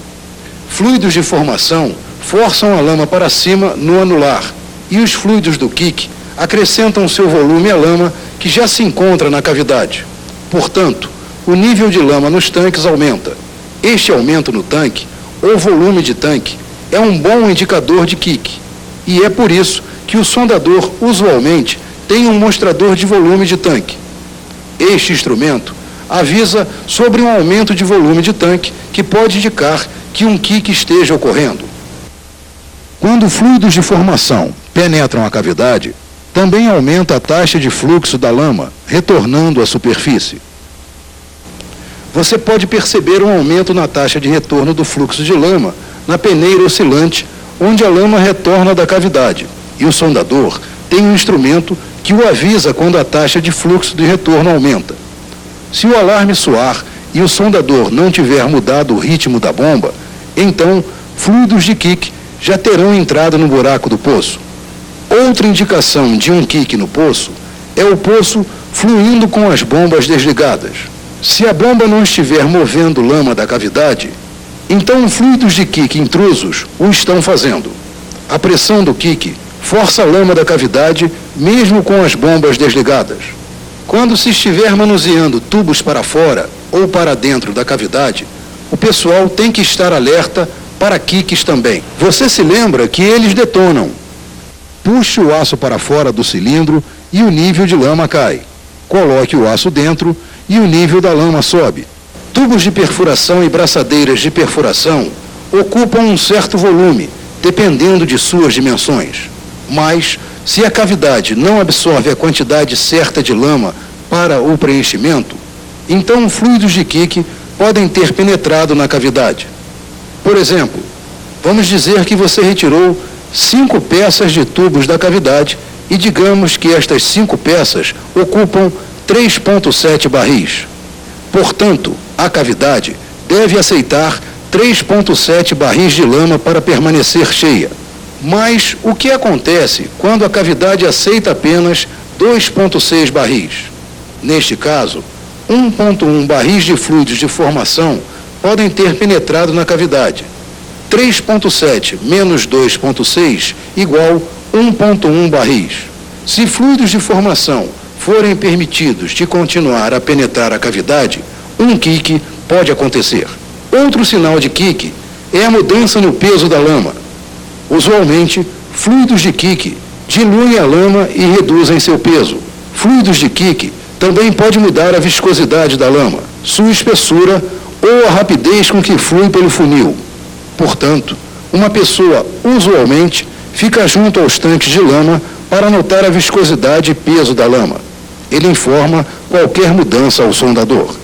fluidos de formação forçam a lama para cima no anular e os fluidos do kick acrescentam seu volume à lama que já se encontra na cavidade. Portanto, o nível de lama nos tanques aumenta. Este aumento no tanque, ou volume de tanque, é um bom indicador de kick. E é por isso que o sondador usualmente tem um mostrador de volume de tanque. Este instrumento avisa sobre um aumento de volume de tanque que pode indicar que um kick esteja ocorrendo. Quando fluidos de formação penetram a cavidade, também aumenta a taxa de fluxo da lama, retornando à superfície. Você pode perceber um aumento na taxa de retorno do fluxo de lama na peneira oscilante, onde a lama retorna da cavidade, e o sondador tem um instrumento que o avisa quando a taxa de fluxo de retorno aumenta. Se o alarme soar e o sondador não tiver mudado o ritmo da bomba, então fluidos de kick já terão entrado no buraco do poço. Outra indicação de um kick no poço é o poço fluindo com as bombas desligadas. Se a bomba não estiver movendo lama da cavidade, então fluidos de kick intrusos o estão fazendo. A pressão do kick força a lama da cavidade mesmo com as bombas desligadas. Quando se estiver manuseando tubos para fora ou para dentro da cavidade, o pessoal tem que estar alerta para kicks também. Você se lembra que eles detonam. Puxe o aço para fora do cilindro e o nível de lama cai. Coloque o aço dentro e o nível da lama sobe. Tubos de perfuração e braçadeiras de perfuração ocupam um certo volume, dependendo de suas dimensões. Mas, se a cavidade não absorve a quantidade certa de lama para o preenchimento, então fluidos de kick podem ter penetrado na cavidade. Por exemplo, vamos dizer que você retirou 5 peças de tubos da cavidade e digamos que estas 5 peças ocupam 3,7 barris. Portanto, a cavidade deve aceitar 3,7 barris de lama para permanecer cheia. Mas o que acontece quando a cavidade aceita apenas 2,6 barris? Neste caso, 1,1 barris de fluidos de formação podem ter penetrado na cavidade. 3,7 menos 2,6 igual 1,1 barris. Se fluidos de formação forem permitidos de continuar a penetrar a cavidade, um kick pode acontecer. Outro sinal de kick é a mudança no peso da lama. Usualmente, fluidos de kick diluem a lama e reduzem seu peso. Fluidos de kick também podem mudar a viscosidade da lama, sua espessura ou a rapidez com que flui pelo funil. Portanto, uma pessoa usualmente fica junto aos tanques de lama para notar a viscosidade e peso da lama. Ele informa qualquer mudança ao sondador.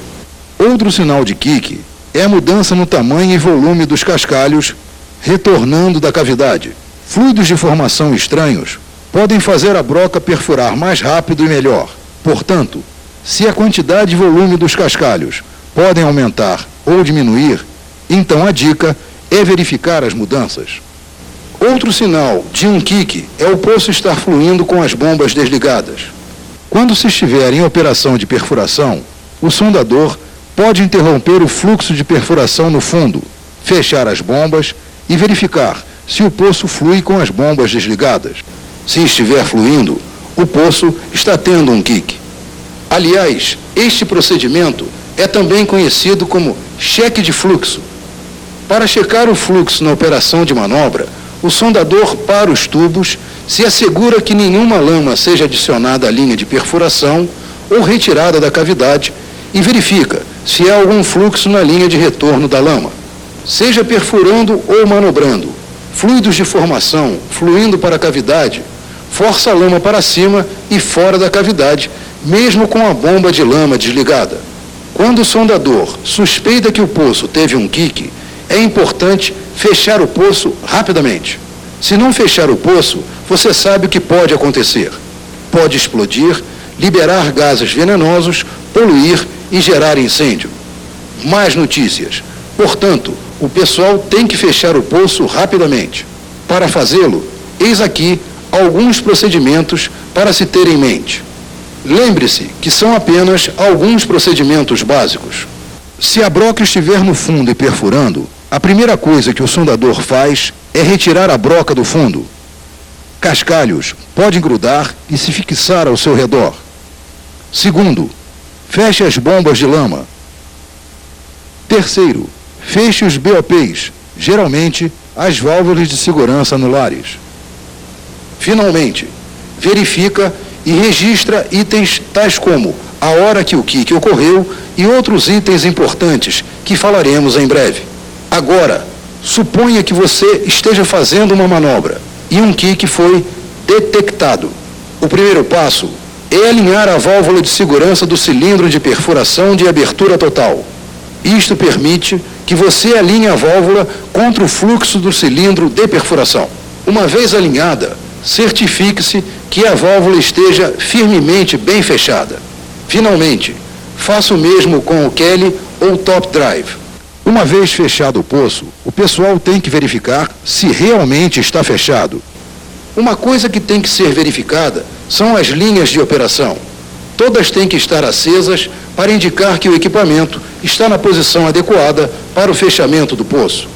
Outro sinal de kick é a mudança no tamanho e volume dos cascalhos retornando da cavidade. Fluidos de formação estranhos podem fazer a broca perfurar mais rápido e melhor. Portanto, se a quantidade e volume dos cascalhos podem aumentar ou diminuir, então a dica é verificar as mudanças. Outro sinal de um kick é o poço estar fluindo com as bombas desligadas. Quando se estiver em operação de perfuração, o sondador pode interromper o fluxo de perfuração no fundo, fechar as bombas e verificar se o poço flui com as bombas desligadas. Se estiver fluindo, o poço está tendo um kick. Aliás, este procedimento é também conhecido como cheque de fluxo. Para checar o fluxo na operação de manobra, o sondador para os tubos, se assegura que nenhuma lama seja adicionada à linha de perfuração ou retirada da cavidade e verifica se há algum fluxo na linha de retorno da lama. Seja perfurando ou manobrando, fluidos de formação fluindo para a cavidade, força a lama para cima e fora da cavidade, mesmo com a bomba de lama desligada. Quando o sondador suspeita que o poço teve um kick, é importante fechar o poço rapidamente. Se não fechar o poço, você sabe o que pode acontecer. Pode explodir, liberar gases venenosos, poluir e gerar incêndio. Mais notícias. Portanto, o pessoal tem que fechar o poço rapidamente. Para fazê-lo, eis aqui alguns procedimentos para se ter em mente. Lembre-se que são apenas alguns procedimentos básicos. Se a broca estiver no fundo e perfurando, a primeira coisa que o sondador faz é retirar a broca do fundo. Cascalhos podem grudar e se fixar ao seu redor. Segundo, feche as bombas de lama. Terceiro, feche os BOPs, geralmente as válvulas de segurança anulares. Finalmente, verifica e registra itens tais como a hora que o kick ocorreu e outros itens importantes que falaremos em breve. Agora, suponha que você esteja fazendo uma manobra e um kick foi detectado. O primeiro passo é alinhar a válvula de segurança do cilindro de perfuração de abertura total. Isto permite que você alinhe a válvula contra o fluxo do cilindro de perfuração. Uma vez alinhada, certifique-se que a válvula esteja firmemente bem fechada. Finalmente, faça o mesmo com o Kelly ou Top Drive. Uma vez fechado o poço, o pessoal tem que verificar se realmente está fechado. Uma coisa que tem que ser verificada são as linhas de operação. Todas têm que estar acesas para indicar que o equipamento está na posição adequada para o fechamento do poço.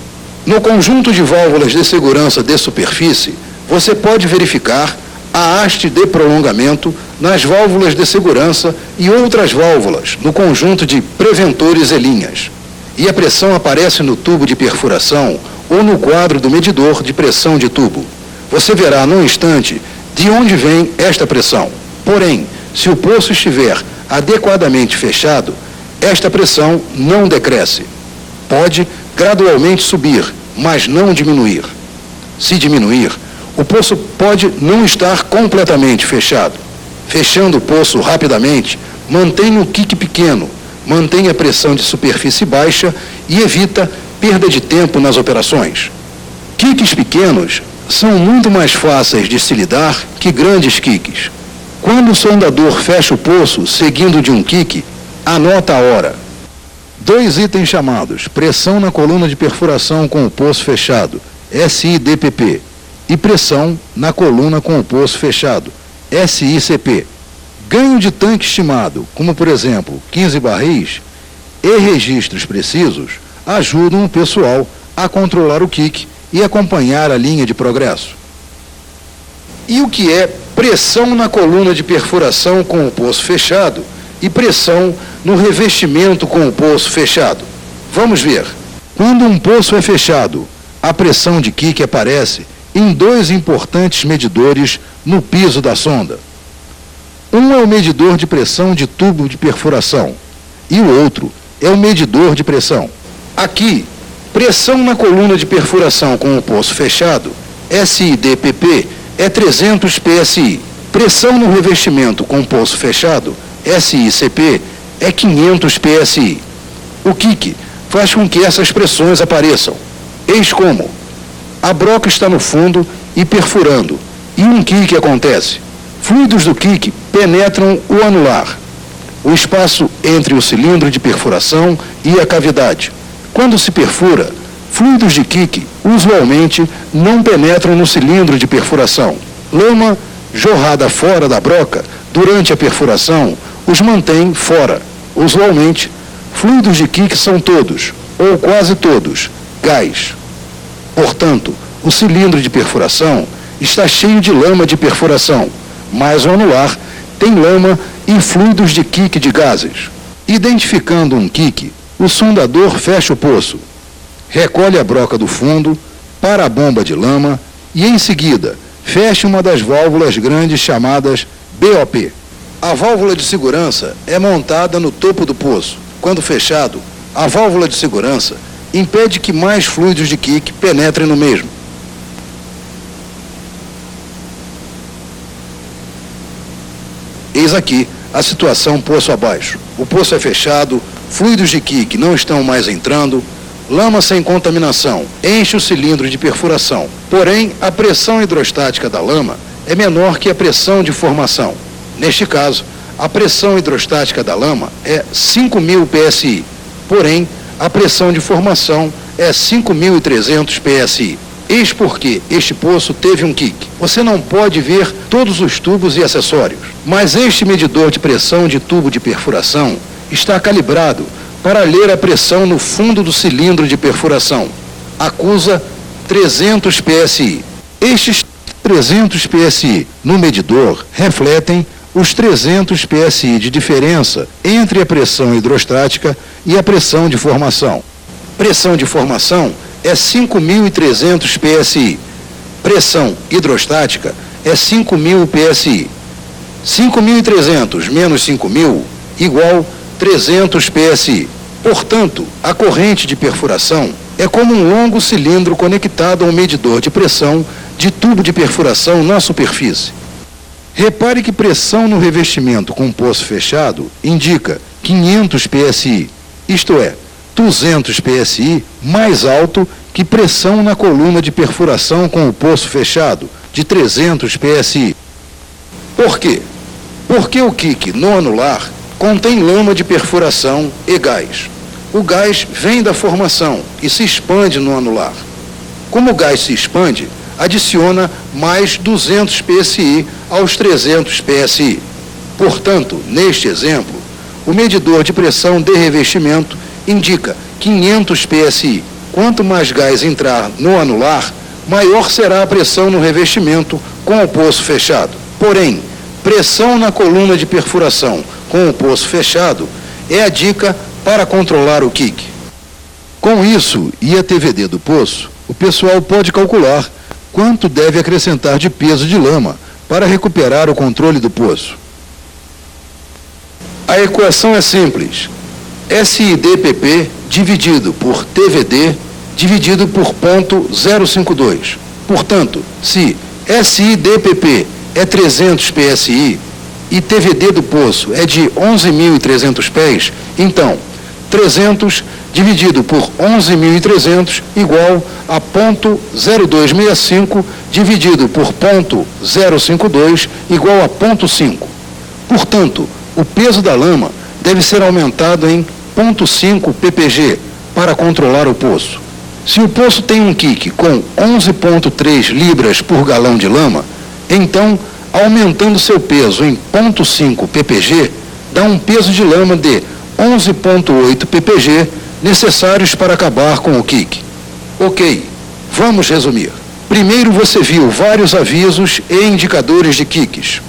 No conjunto de válvulas de segurança de superfície, você pode verificar a haste de prolongamento nas válvulas de segurança e outras válvulas no conjunto de preventores e linhas. E a pressão aparece no tubo de perfuração ou no quadro do medidor de pressão de tubo. Você verá num instante de onde vem esta pressão. Porém, se o poço estiver adequadamente fechado, esta pressão não decresce. Pode gradualmente subir, mas não diminuir. Se diminuir, o poço pode não estar completamente fechado. Fechando o poço rapidamente, mantenha o kick pequeno, mantenha a pressão de superfície baixa e evita perda de tempo nas operações. Kicks pequenos são muito mais fáceis de se lidar que grandes kicks. Quando o sondador fecha o poço seguindo de um kick, anota a hora. 2 itens chamados pressão na coluna de perfuração com o poço fechado, SIDPP, e pressão na coluna com o poço fechado, SICP. Ganho de tanque estimado, como por exemplo 15 barris, e registros precisos, ajudam o pessoal a controlar o kick e acompanhar a linha de progresso. E o que é pressão na coluna de perfuração com o poço fechado e pressão no revestimento com o poço fechado? Vamos ver. Quando um poço é fechado, a pressão de kick aparece em 2 importantes medidores no piso da sonda. Um é o medidor de pressão de tubo de perfuração e o outro é o medidor de pressão. Aqui, pressão na coluna de perfuração com o poço fechado, SIDPP, é 300 PSI. Pressão no revestimento com poço fechado, SICP, é 500 PSI. O kick faz com que essas pressões apareçam. Eis como: a broca está no fundo e perfurando, e um kick acontece. Fluidos do kick penetram o anular, o espaço entre o cilindro de perfuração e a cavidade. Quando se perfura, fluidos de kick usualmente não penetram no cilindro de perfuração. Lama jorrada fora da broca durante a perfuração os mantém fora. Usualmente, fluidos de kick são todos, ou quase todos, gás. Portanto, o cilindro de perfuração está cheio de lama de perfuração, mas o anular tem lama e fluidos de kick de gases. Identificando um kick, o sondador fecha o poço, recolhe a broca do fundo, para a bomba de lama e, em seguida, fecha uma das válvulas grandes chamadas BOP. A válvula de segurança é montada no topo do poço. Quando fechado, a válvula de segurança impede que mais fluidos de kick penetrem no mesmo. Eis aqui a situação poço abaixo. O poço é fechado, fluidos de kick não estão mais entrando, lama sem contaminação enche o cilindro de perfuração. Porém, a pressão hidrostática da lama é menor que a pressão de formação. Neste caso, a pressão hidrostática da lama é 5.000 PSI. Porém, a pressão de formação é 5.300 PSI. Eis porque este poço teve um kick. Você não pode ver todos os tubos e acessórios, mas este medidor de pressão de tubo de perfuração está calibrado para ler a pressão no fundo do cilindro de perfuração. Acusa 300 PSI. Estes 300 PSI no medidor refletem os 300 PSI de diferença entre a pressão hidrostática e a pressão de formação. Pressão de formação é 5.300 PSI. Pressão hidrostática é 5.000 PSI. 5.300 menos 5.000 igual 300 PSI. Portanto, a corrente de perfuração é como um longo cilindro conectado a um medidor de pressão de tubo de perfuração na superfície. Repare que pressão no revestimento com poço fechado indica 500 psi, isto é, 200 psi mais alto que pressão na coluna de perfuração com o poço fechado, de 300 psi. Por quê? Porque o quick no anular contém lama de perfuração e gás. O gás vem da formação e se expande no anular. Como o gás se expande, adiciona mais 200 psi aos 300 psi. Portanto, neste exemplo, o medidor de pressão de revestimento indica 500 psi. Quanto mais gás entrar no anular, maior será a pressão no revestimento com o poço fechado. Porém, pressão na coluna de perfuração com o poço fechado é a dica para controlar o quick. Com isso e a TVD do poço, o pessoal pode calcular quanto deve acrescentar de peso de lama para recuperar o controle do poço. A equação é simples. SIDPP dividido por TVD dividido por ponto 052. Portanto, se SIDPP é 300 psi e TVD do poço é de 11.300 pés, então 300 dividido por 11.300 igual a ponto 0265 dividido por ponto 052 igual a ponto 5. Portanto, o peso da lama deve ser aumentado em 0,5 ppg para controlar o poço. Se o poço tem um quick com 11,3 libras por galão de lama, então, aumentando seu peso em 0,5 ppg, dá um peso de lama de 11,8 ppg necessários para acabar com o quick. Ok, vamos resumir. Primeiro você viu vários avisos e indicadores de quicks.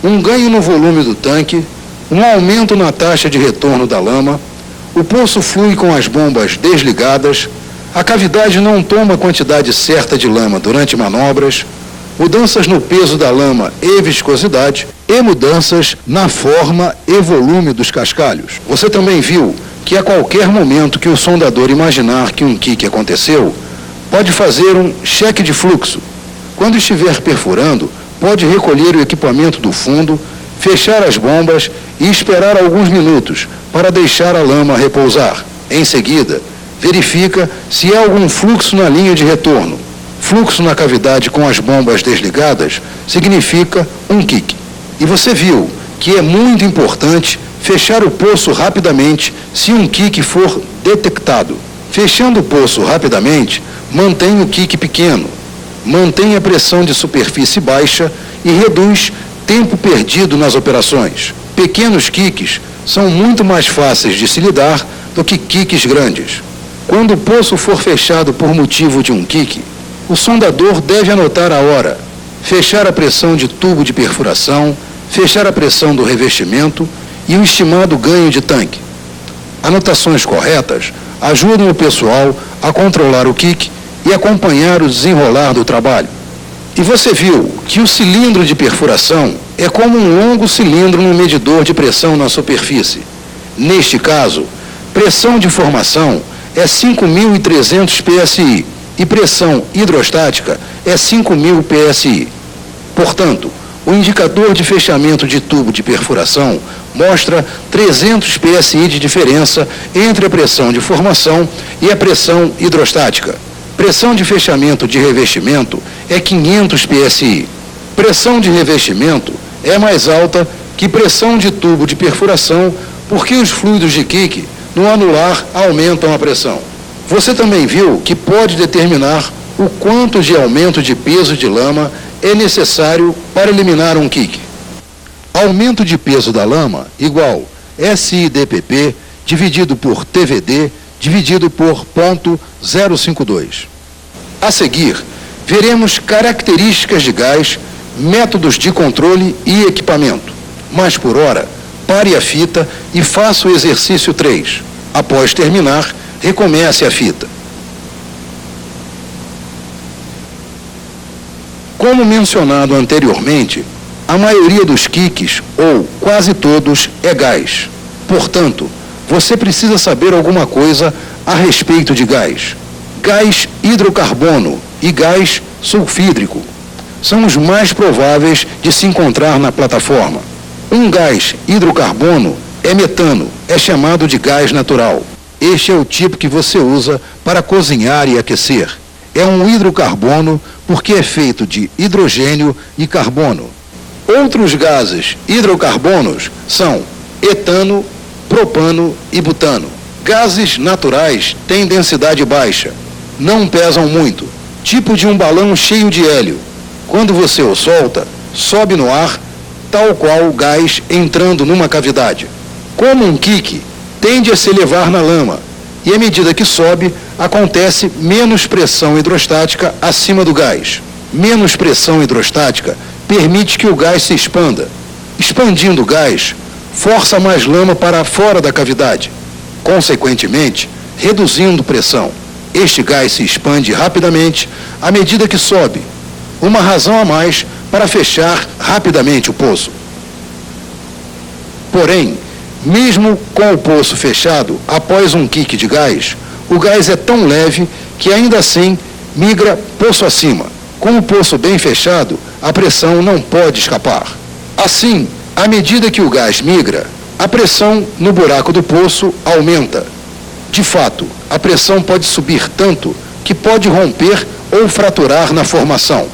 Um ganho no volume do tanque, um aumento na taxa de retorno da lama, o poço flui com as bombas desligadas, a cavidade não toma a quantidade certa de lama durante manobras, mudanças no peso da lama e viscosidade e mudanças na forma e volume dos cascalhos. Você também viu que a qualquer momento que o sondador imaginar que um quick aconteceu, pode fazer um cheque de fluxo. Quando estiver perfurando, pode recolher o equipamento do fundo, fechar as bombas e esperar alguns minutos para deixar a lama repousar. Em seguida, verifica se há algum fluxo na linha de retorno. Fluxo na cavidade com as bombas desligadas significa um quick. E você viu que é muito importante fechar o poço rapidamente se um quick for detectado. Fechando o poço rapidamente, mantém o quick pequeno, mantém a pressão de superfície baixa e reduz tempo perdido nas operações. Pequenos quicks são muito mais fáceis de se lidar do que quicks grandes. Quando o poço for fechado por motivo de um quick, o sondador deve anotar a hora, fechar a pressão de tubo de perfuração, fechar a pressão do revestimento e o estimado ganho de tanque. Anotações corretas ajudam o pessoal a controlar o quick e acompanhar o desenrolar do trabalho. E você viu que o cilindro de perfuração é como um longo cilindro no medidor de pressão na superfície. Neste caso, pressão de formação é 5.300 psi e pressão hidrostática é 5.000 psi. Portanto, o indicador de fechamento de tubo de perfuração mostra 300 psi de diferença entre a pressão de formação e a pressão hidrostática. Pressão de fechamento de revestimento é 500 psi. Pressão de revestimento é mais alta que pressão de tubo de perfuração porque os fluidos de quick no anular aumentam a pressão. Você também viu que pode determinar o quanto de aumento de peso de lama é necessário para eliminar um quick. Aumento de peso da lama igual SIDPP dividido por TVD dividido por ponto 052. A seguir, veremos características de gás, métodos de controle e equipamento. Mas por hora, pare a fita e faça o exercício 3. Após terminar, recomece a fita. Como mencionado anteriormente, a maioria dos quicks, ou quase todos, é gás. Portanto, você precisa saber alguma coisa a respeito de gás. Gás hidrocarbono e gás sulfídrico. são os mais prováveis de se encontrar na plataforma. Um gás hidrocarbono é metano, é chamado de gás natural. Este é o tipo que você usa para cozinhar e aquecer. É um hidrocarbono porque é feito de hidrogênio e carbono. Outros gases hidrocarbonos são etano, propano e butano. Gases naturais têm densidade baixa, não pesam muito, tipo de um balão cheio de hélio. Quando você o solta, sobe no ar, tal qual o gás entrando numa cavidade. Como um quique, tende a se elevar na lama, e à medida que sobe, acontece menos pressão hidrostática acima do gás. Menos pressão hidrostática permite que o gás se expanda. Expandindo o gás, força mais lama para fora da cavidade, consequentemente, reduzindo pressão. Este gás se expande rapidamente à medida que sobe, uma razão a mais para fechar rapidamente o poço. Porém, mesmo com o poço fechado, após um quique de gás, o gás é tão leve que ainda assim migra poço acima. Com o poço bem fechado, a pressão não pode escapar. Assim, à medida que o gás migra, a pressão no buraco do poço aumenta. De fato, a pressão pode subir tanto que pode romper ou fraturar na formação.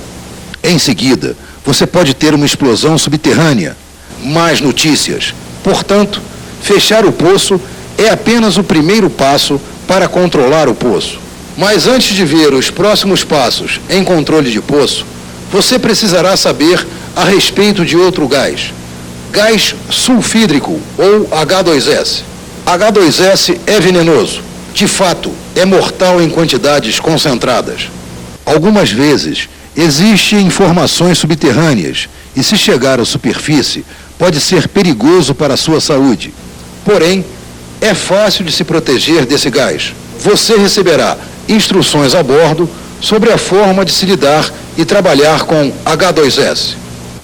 Em seguida, você pode ter uma explosão subterrânea. Mais notícias. Portanto, fechar o poço é apenas o primeiro passo para controlar o poço. Mas antes de ver os próximos passos em controle de poço, você precisará saber a respeito de outro gás. Gás sulfídrico, ou H2S. H2S é venenoso. De fato, é mortal em quantidades concentradas. Algumas vezes, existem formações subterrâneas e, se chegar à superfície, pode ser perigoso para a sua saúde. Porém, é fácil de se proteger desse gás. Você receberá instruções a bordo sobre a forma de se lidar e trabalhar com H2S.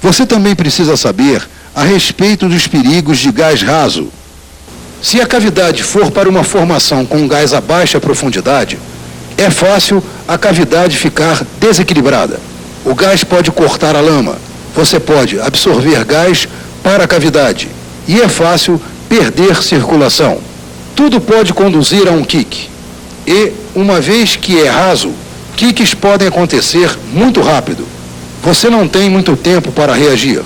Você também precisa saber a respeito dos perigos de gás raso. Se a cavidade for para uma formação com gás a baixa profundidade, é fácil a cavidade ficar desequilibrada. O gás pode cortar a lama. Você pode absorver gás para a cavidade e é fácil perder circulação. Tudo pode conduzir a um quique. E, uma vez que é raso, quiques podem acontecer muito rápido. Você não tem muito tempo para reagir.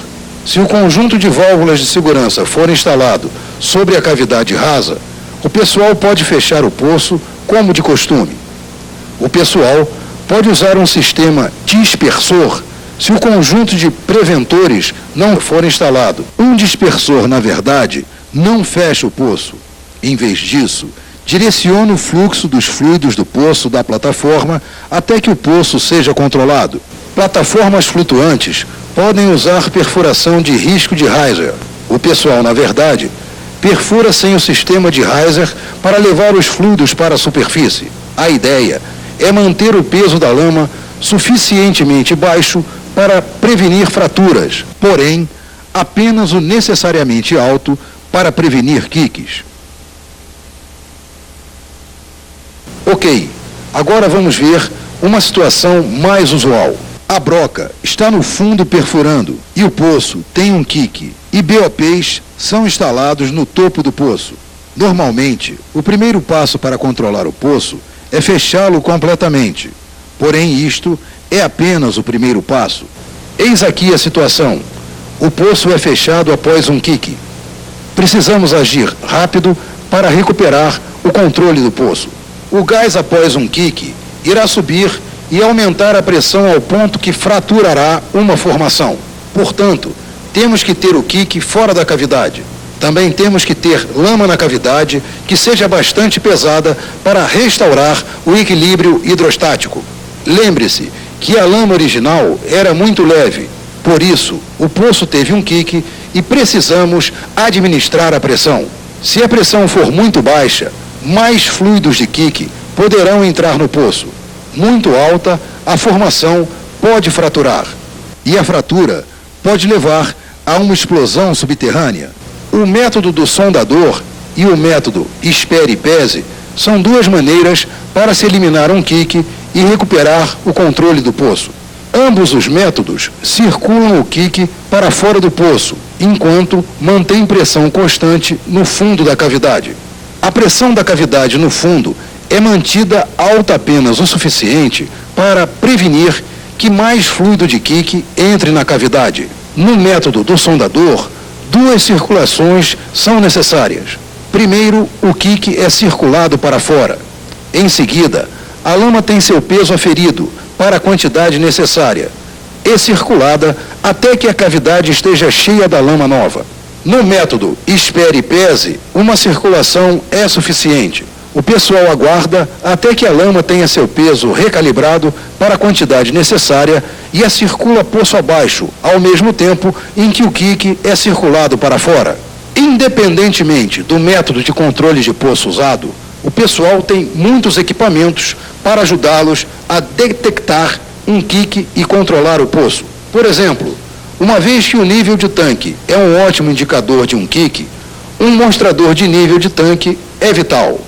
Se o conjunto de válvulas de segurança for instalado sobre a cavidade rasa, o pessoal pode fechar o poço como de costume. O pessoal pode usar um sistema dispersor se o conjunto de preventores não for instalado. Um dispersor, na verdade, não fecha o poço. Em vez disso, direciona o fluxo dos fluidos do poço da plataforma até que o poço seja controlado. Plataformas flutuantes podem usar perfuração de risco de riser. O pessoal, na verdade, perfura sem o sistema de riser para levar os fluidos para a superfície. A ideia é manter o peso da lama suficientemente baixo para prevenir fraturas, porém, apenas o necessariamente alto para prevenir quiques. Ok, agora vamos ver uma situação mais usual. A broca está no fundo perfurando e o poço tem um quique e BOPs são instalados no topo do poço. Normalmente, o primeiro passo para controlar o poço é fechá-lo completamente. Porém, isto é apenas o primeiro passo. Eis aqui a situação. O poço é fechado após um quique. Precisamos agir rápido para recuperar o controle do poço. O gás após um quique irá subir e aumentar a pressão ao ponto que fraturará uma formação. Portanto, temos que ter o quique fora da cavidade. Também temos que ter lama na cavidade que seja bastante pesada para restaurar o equilíbrio hidrostático. Lembre-se que a lama original era muito leve, por isso o poço teve um quique e precisamos administrar a pressão. Se a pressão for muito baixa, mais fluidos de quique poderão entrar no poço. Muito alta, a formação pode fraturar. E a fratura pode levar a uma explosão subterrânea. O método do sondador e o método espere e pese são duas maneiras para se eliminar um quique e recuperar o controle do poço. Ambos os métodos circulam o quique para fora do poço, enquanto mantém pressão constante no fundo da cavidade. A pressão da cavidade no fundo é mantida alta apenas o suficiente para prevenir que mais fluido de quique entre na cavidade. No método do sondador, duas circulações são necessárias. Primeiro, o quique é circulado para fora. Em seguida, a lama tem seu peso aferido para a quantidade necessária e circulada até que a cavidade esteja cheia da lama nova. No método espere e pese, uma circulação é suficiente. O pessoal aguarda até que a lama tenha seu peso recalibrado para a quantidade necessária e a circula poço abaixo, ao mesmo tempo em que o quique é circulado para fora. Independentemente do método de controle de poço usado, o pessoal tem muitos equipamentos para ajudá-los a detectar um quique e controlar o poço. Por exemplo, uma vez que o nível de tanque é um ótimo indicador de um quique, um mostrador de nível de tanque é vital.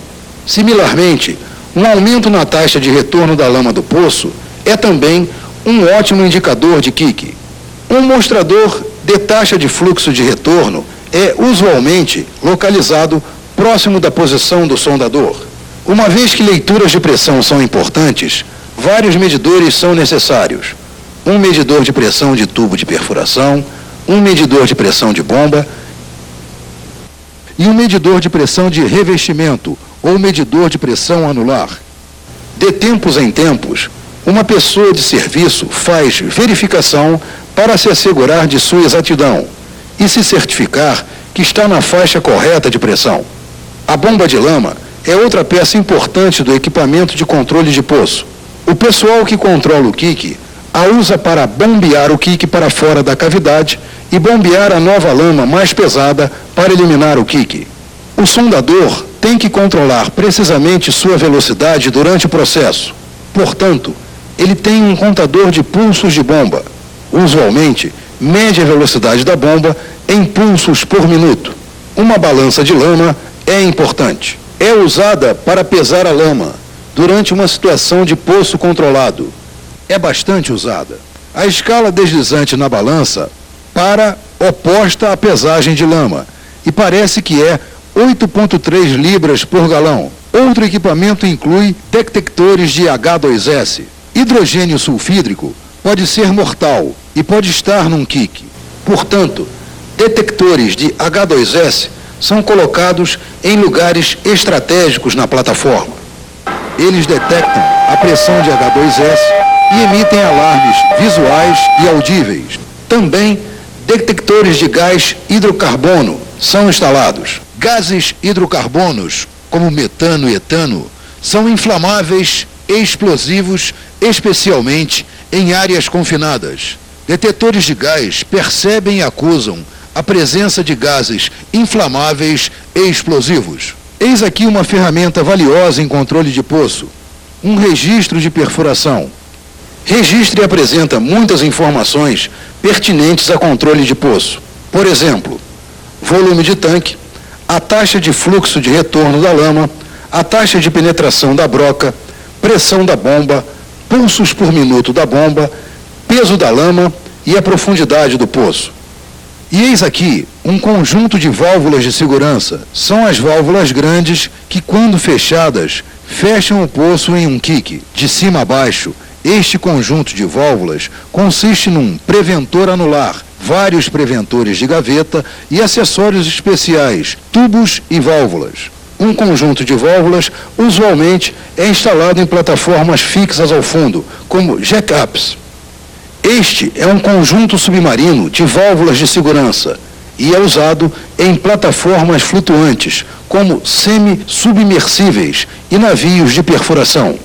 Similarmente, um aumento na taxa de retorno da lama do poço é também um ótimo indicador de quique. Um mostrador de taxa de fluxo de retorno é usualmente localizado próximo da posição do sondador. Uma vez que leituras de pressão são importantes, vários medidores são necessários. Um medidor de pressão de tubo de perfuração, um medidor de pressão de bomba e um medidor de pressão de revestimento ou medidor de pressão anular. De tempos em tempos, uma pessoa de serviço faz verificação para se assegurar de sua exatidão e se certificar que está na faixa correta de pressão. A bomba de lama é outra peça importante do equipamento de controle de poço. O pessoal que controla o quique a usa para bombear o quique para fora da cavidade e bombear a nova lama mais pesada para eliminar o quique. O sondador tem que controlar precisamente sua velocidade durante o processo. Portanto, ele tem um contador de pulsos de bomba. Usualmente, mede a velocidade da bomba em pulsos por minuto. Uma balança de lama é importante. É usada para pesar a lama durante uma situação de poço controlado. É bastante usada. A escala deslizante na balança para oposta à pesagem de lama e parece que é 8,3 libras por galão. Outro equipamento inclui detectores de H2S. Hidrogênio sulfídrico pode ser mortal e pode estar num quique. Portanto, detectores de H2S são colocados em lugares estratégicos na plataforma. Eles detectam a pressão de H2S e emitem alarmes visuais e audíveis. Também, detectores de gás hidrocarbono são instalados. Gases hidrocarbonos, como metano e etano, são inflamáveis e explosivos, especialmente em áreas confinadas. Detetores de gás percebem e acusam a presença de gases inflamáveis e explosivos. Eis aqui uma ferramenta valiosa em controle de poço, um registro de perfuração. Registro e apresenta muitas informações pertinentes a controle de poço. Por exemplo, volume de tanque, a taxa de fluxo de retorno da lama, a taxa de penetração da broca, pressão da bomba, pulsos por minuto da bomba, peso da lama e a profundidade do poço. E eis aqui um conjunto de válvulas de segurança. São as válvulas grandes que, quando fechadas, fecham o poço em um quique, de cima a baixo. Este conjunto de válvulas consiste num preventor anular, vários preventores de gaveta e acessórios especiais, tubos e válvulas. Um conjunto de válvulas usualmente é instalado em plataformas fixas ao fundo, como jack-ups. Este é um conjunto submarino de válvulas de segurança e é usado em plataformas flutuantes, como semi-submersíveis e navios de perfuração.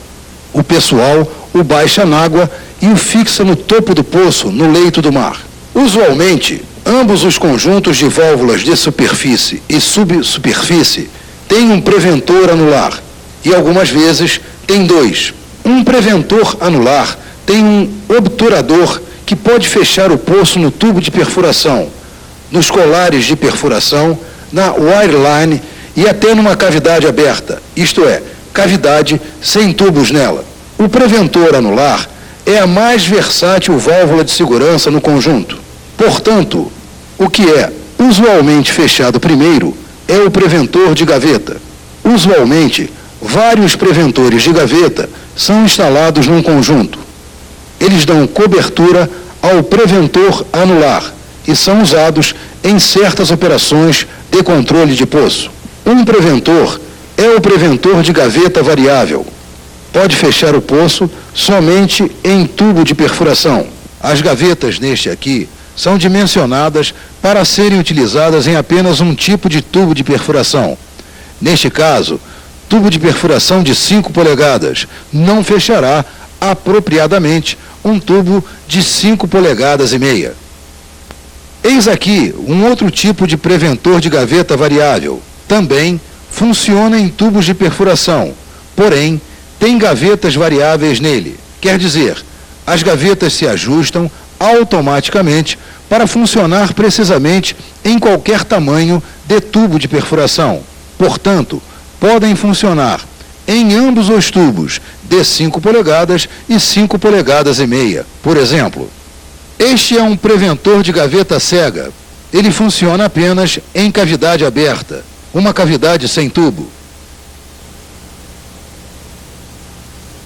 O pessoal o baixa na água e o fixa no topo do poço, no leito do mar. Usualmente, ambos os conjuntos de válvulas de superfície e subsuperfície têm um preventor anular e algumas vezes tem dois. Um preventor anular tem um obturador que pode fechar o poço no tubo de perfuração, nos colares de perfuração, na wireline e até numa cavidade aberta, isto é, cavidade sem tubos nela. O preventor anular é a mais versátil válvula de segurança no conjunto. Portanto, o que é usualmente fechado primeiro é o preventor de gaveta. Usualmente, vários preventores de gaveta são instalados num conjunto. Eles dão cobertura ao preventor anular e são usados em certas operações de controle de poço. Um preventor é o preventor de gaveta variável. Pode fechar o poço somente em tubo de perfuração. As gavetas neste aqui são dimensionadas para serem utilizadas em apenas um tipo de tubo de perfuração. Neste caso, tubo de perfuração de 5 polegadas não fechará apropriadamente um tubo de 5 polegadas e meia. Eis aqui um outro tipo de preventor de gaveta variável. Também funciona em tubos de perfuração, porém tem gavetas variáveis nele. Quer dizer, as gavetas se ajustam automaticamente para funcionar precisamente em qualquer tamanho de tubo de perfuração. Portanto, podem funcionar em ambos os tubos de 5 polegadas e 5 polegadas e meia, por exemplo. Este é um preventor de gaveta cega. Ele funciona apenas em cavidade aberta, uma cavidade sem tubo.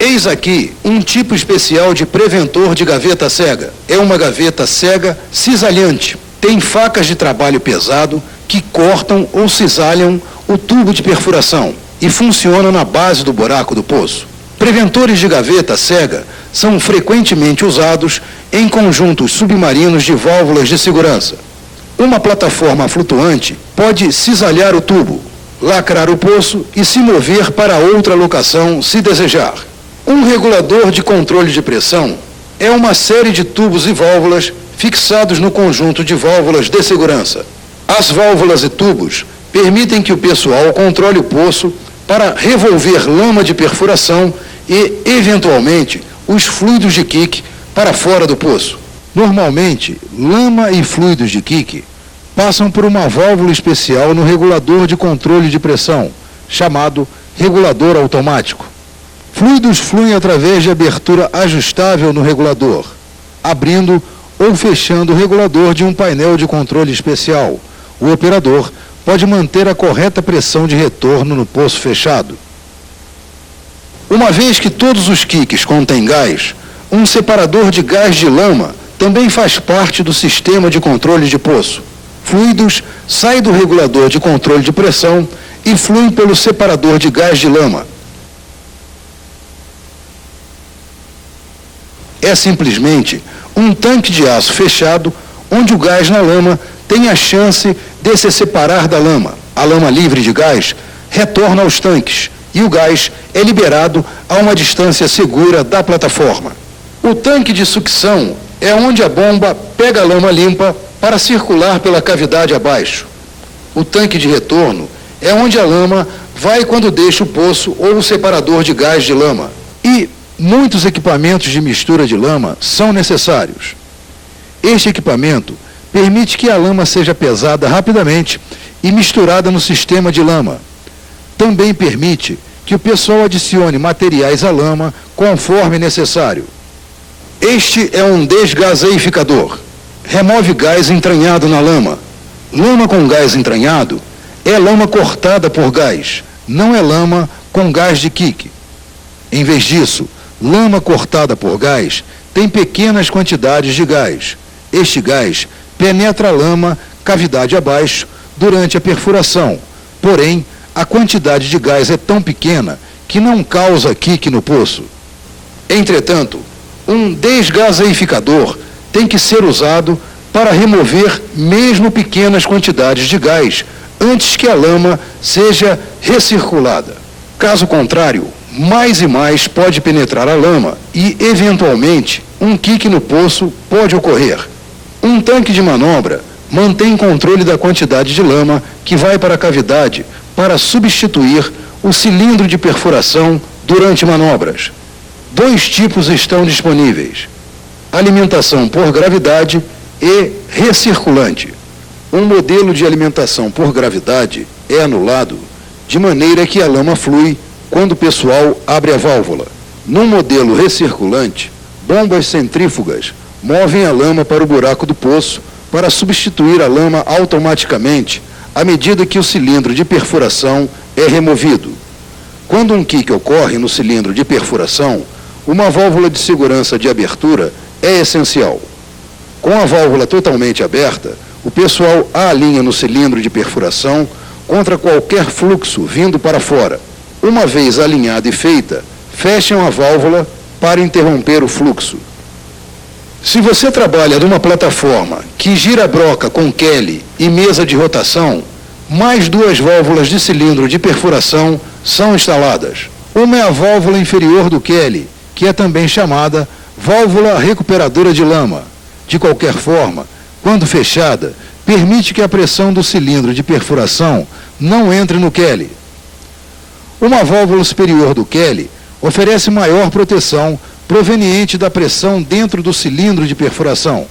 Eis aqui um tipo especial de preventor de gaveta cega. É uma gaveta cega cisalhante. Tem facas de trabalho pesado que cortam ou cisalham o tubo de perfuração e funcionam na base do buraco do poço. Preventores de gaveta cega são frequentemente usados em conjuntos submarinos de válvulas de segurança. Uma plataforma flutuante pode cisalhar o tubo, lacrar o poço e se mover para outra locação se desejar. Um regulador de controle de pressão é uma série de tubos e válvulas fixados no conjunto de válvulas de segurança. As válvulas e tubos permitem que o pessoal controle o poço para revolver lama de perfuração e, eventualmente, os fluidos de kick para fora do poço. Normalmente, lama e fluidos de kick passam por uma válvula especial no regulador de controle de pressão, chamado regulador automático. Fluidos fluem através de abertura ajustável no regulador, abrindo ou fechando o regulador de um painel de controle especial. O operador pode manter a correta pressão de retorno no poço fechado. Uma vez que todos os kicks contêm gás, um separador de gás de lama também faz parte do sistema de controle de poço. Fluidos saem do regulador de controle de pressão e fluem pelo separador de gás de lama. É simplesmente um tanque de aço fechado, onde o gás na lama tem a chance de se separar da lama. A lama livre de gás retorna aos tanques e o gás é liberado a uma distância segura da plataforma. O tanque de sucção é onde a bomba pega a lama limpa para circular pela cavidade abaixo. O tanque de retorno é onde a lama vai quando deixa o poço ou o separador de gás de lama. E muitos equipamentos de mistura de lama são necessários. Este equipamento permite que a lama seja pesada rapidamente e misturada no sistema de lama. Também permite que o pessoal adicione materiais à lama conforme necessário. Este é um desgaseificador. Remove gás entranhado na lama. Lama com gás entranhado é lama cortada por gás, não é lama com gás de kick. Em vez disso, lama cortada por gás tem pequenas quantidades de gás. Este gás penetra a lama cavidade abaixo durante a perfuração, porém, a quantidade de gás é tão pequena que não causa kick no poço. Entretanto, um desgaseificador tem que ser usado para remover mesmo pequenas quantidades de gás antes que a lama seja recirculada. Caso contrário, mais e mais pode penetrar a lama e, eventualmente, um kick no poço pode ocorrer. Um tanque de manobra mantém controle da quantidade de lama que vai para a cavidade para substituir o cilindro de perfuração durante manobras. 2 tipos estão disponíveis: alimentação por gravidade e recirculante. Um modelo de alimentação por gravidade é anulado de maneira que a lama flui quando o pessoal abre a válvula. Num modelo recirculante, Bombas centrífugas movem a lama para o buraco do poço para substituir a lama automaticamente à medida que o cilindro de perfuração é removido. Quando um quique ocorre no cilindro de perfuração, uma válvula de segurança de abertura é essencial. Com a válvula totalmente aberta, o pessoal a alinha no cilindro de perfuração contra qualquer fluxo vindo para fora. Uma vez alinhada e feita, fecham a válvula para interromper o fluxo. Se você trabalha numa plataforma que gira a broca com Kelly e mesa de rotação, mais duas válvulas de cilindro de perfuração são instaladas. Uma é a válvula inferior do Kelly, que é também chamada válvula recuperadora de lama. De qualquer forma, quando fechada, permite que a pressão do cilindro de perfuração não entre no Kelly. Uma válvula superior do Kelly oferece maior proteção proveniente da pressão dentro do cilindro de perfuração.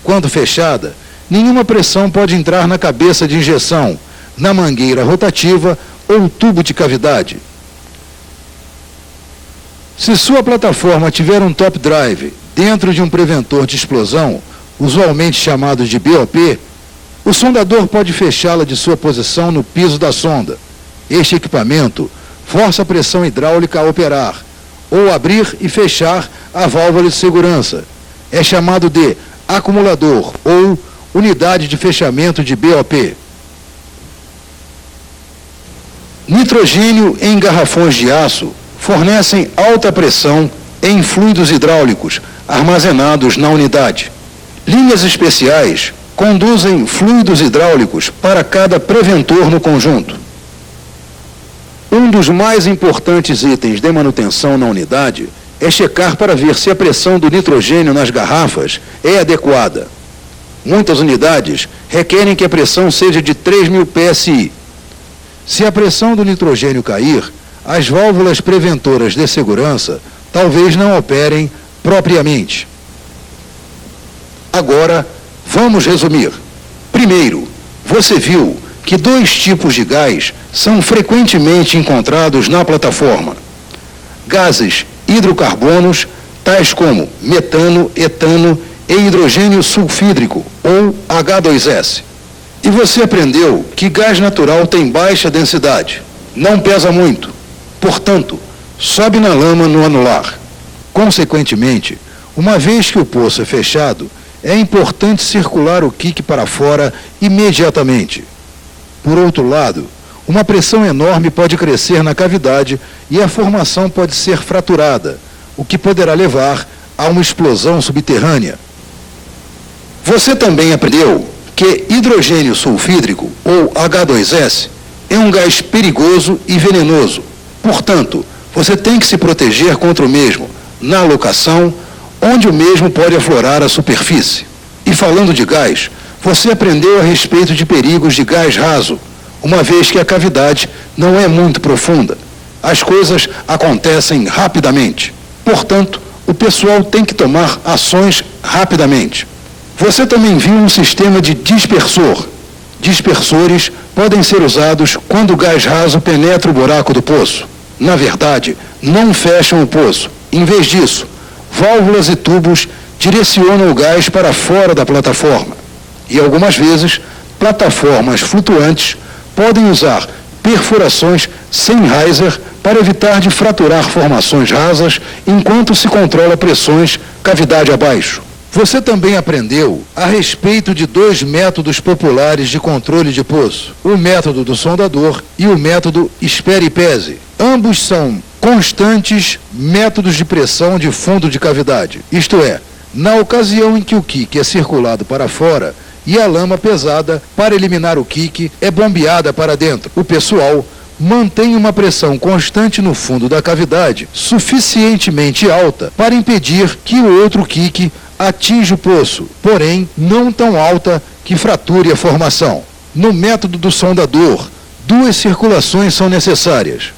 Quando fechada, nenhuma pressão pode entrar na cabeça de injeção, na mangueira rotativa ou tubo de cavidade. Se sua plataforma tiver um top drive dentro de um preventor de explosão, usualmente chamado de BOP, o sondador pode fechá-la de sua posição no piso da sonda. Este equipamento força a pressão hidráulica a operar, ou abrir e fechar a válvula de segurança. É chamado de acumulador ou unidade de fechamento de BOP. Nitrogênio em garrafões de aço fornecem alta pressão em fluidos hidráulicos armazenados na unidade. Linhas especiais conduzem fluidos hidráulicos para cada preventor no conjunto. Um dos mais importantes itens de manutenção na unidade é checar para ver se a pressão do nitrogênio nas garrafas é adequada. Muitas unidades requerem que a pressão seja de 3.000 PSI. Se a pressão do nitrogênio cair, as válvulas preventoras de segurança talvez não operem propriamente. Agora, vamos resumir. Primeiro, você viu que dois tipos de gás são frequentemente encontrados na plataforma. Gases hidrocarbonos, tais como metano, etano e hidrogênio sulfídrico, ou H2S. E você aprendeu que gás natural tem baixa densidade, não pesa muito, portanto, sobe na lama no anular. Consequentemente, uma vez que o poço é fechado, é importante circular o quique para fora imediatamente. Por outro lado, uma pressão enorme pode crescer na cavidade e a formação pode ser fraturada, o que poderá levar a uma explosão subterrânea. Você também aprendeu que hidrogênio sulfídrico, ou H2S, é um gás perigoso e venenoso. Portanto, você tem que se proteger contra o mesmo na locação onde o mesmo pode aflorar à superfície. E falando de gás, você aprendeu a respeito de perigos de gás raso, uma vez que a cavidade não é muito profunda. As coisas acontecem rapidamente. Portanto, o pessoal tem que tomar ações rapidamente. Você também viu um sistema de dispersor. Dispersores podem ser usados quando o gás raso penetra o buraco do poço. Na verdade, não fecham o poço. Em vez disso, válvulas e tubos direcionam o gás para fora da plataforma. E algumas vezes, plataformas flutuantes podem usar perfurações sem riser para evitar de fraturar formações rasas enquanto se controla pressões cavidade abaixo. Você também aprendeu a respeito de dois métodos populares de controle de poço, o método do sondador e o método espere e pese. Ambos são constantes métodos de pressão de fundo de cavidade, isto é, na ocasião em que o quique é circulado para fora e a lama pesada, para eliminar o quique, é bombeada para dentro. O pessoal mantém uma pressão constante no fundo da cavidade, suficientemente alta para impedir que o outro quique atinja o poço, porém não tão alta que frature a formação. No método do sondador, duas circulações são necessárias.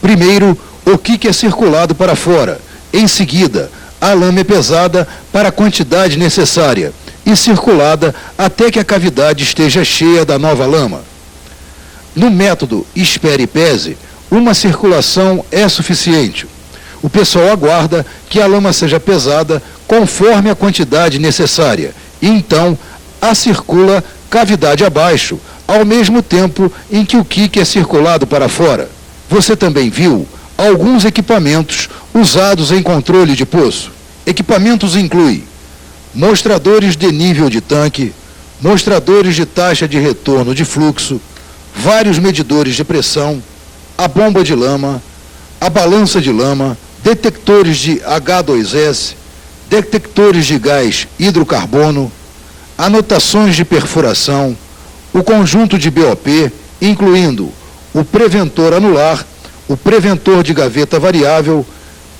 Primeiro, o quique é circulado para fora. Em seguida, a lama é pesada para a quantidade necessária e circulada até que a cavidade esteja cheia da nova lama. No método espere e pese, uma circulação é suficiente. O pessoal aguarda que a lama seja pesada conforme a quantidade necessária e então a circula cavidade abaixo, ao mesmo tempo em que o quick é circulado para fora. Você também viu alguns equipamentos usados em controle de poço. Equipamentos incluem mostradores de nível de tanque, mostradores de taxa de retorno de fluxo, vários medidores de pressão, a bomba de lama, a balança de lama, detectores de H2S, detectores de gás hidrocarbono, anotações de perfuração, o conjunto de BOP, incluindo o preventor anular, o preventor de gaveta variável,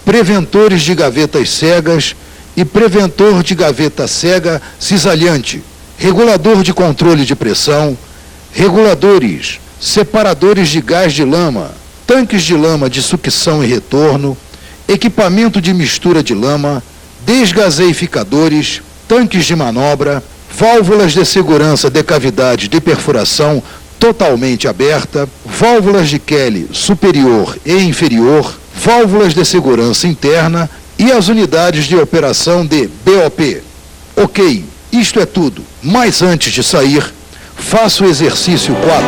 preventores de gavetas cegas e preventor de gaveta cega cisalhante, regulador de controle de pressão, reguladores, separadores de gás de lama, tanques de lama de sucção e retorno, equipamento de mistura de lama, desgaseificadores, tanques de manobra, válvulas de segurança de cavidade de perfuração totalmente aberta, válvulas de Kelly superior e inferior, válvulas de segurança interna e as unidades de operação de BOP. Ok, isto é tudo, mas antes de sair, faça o exercício 4.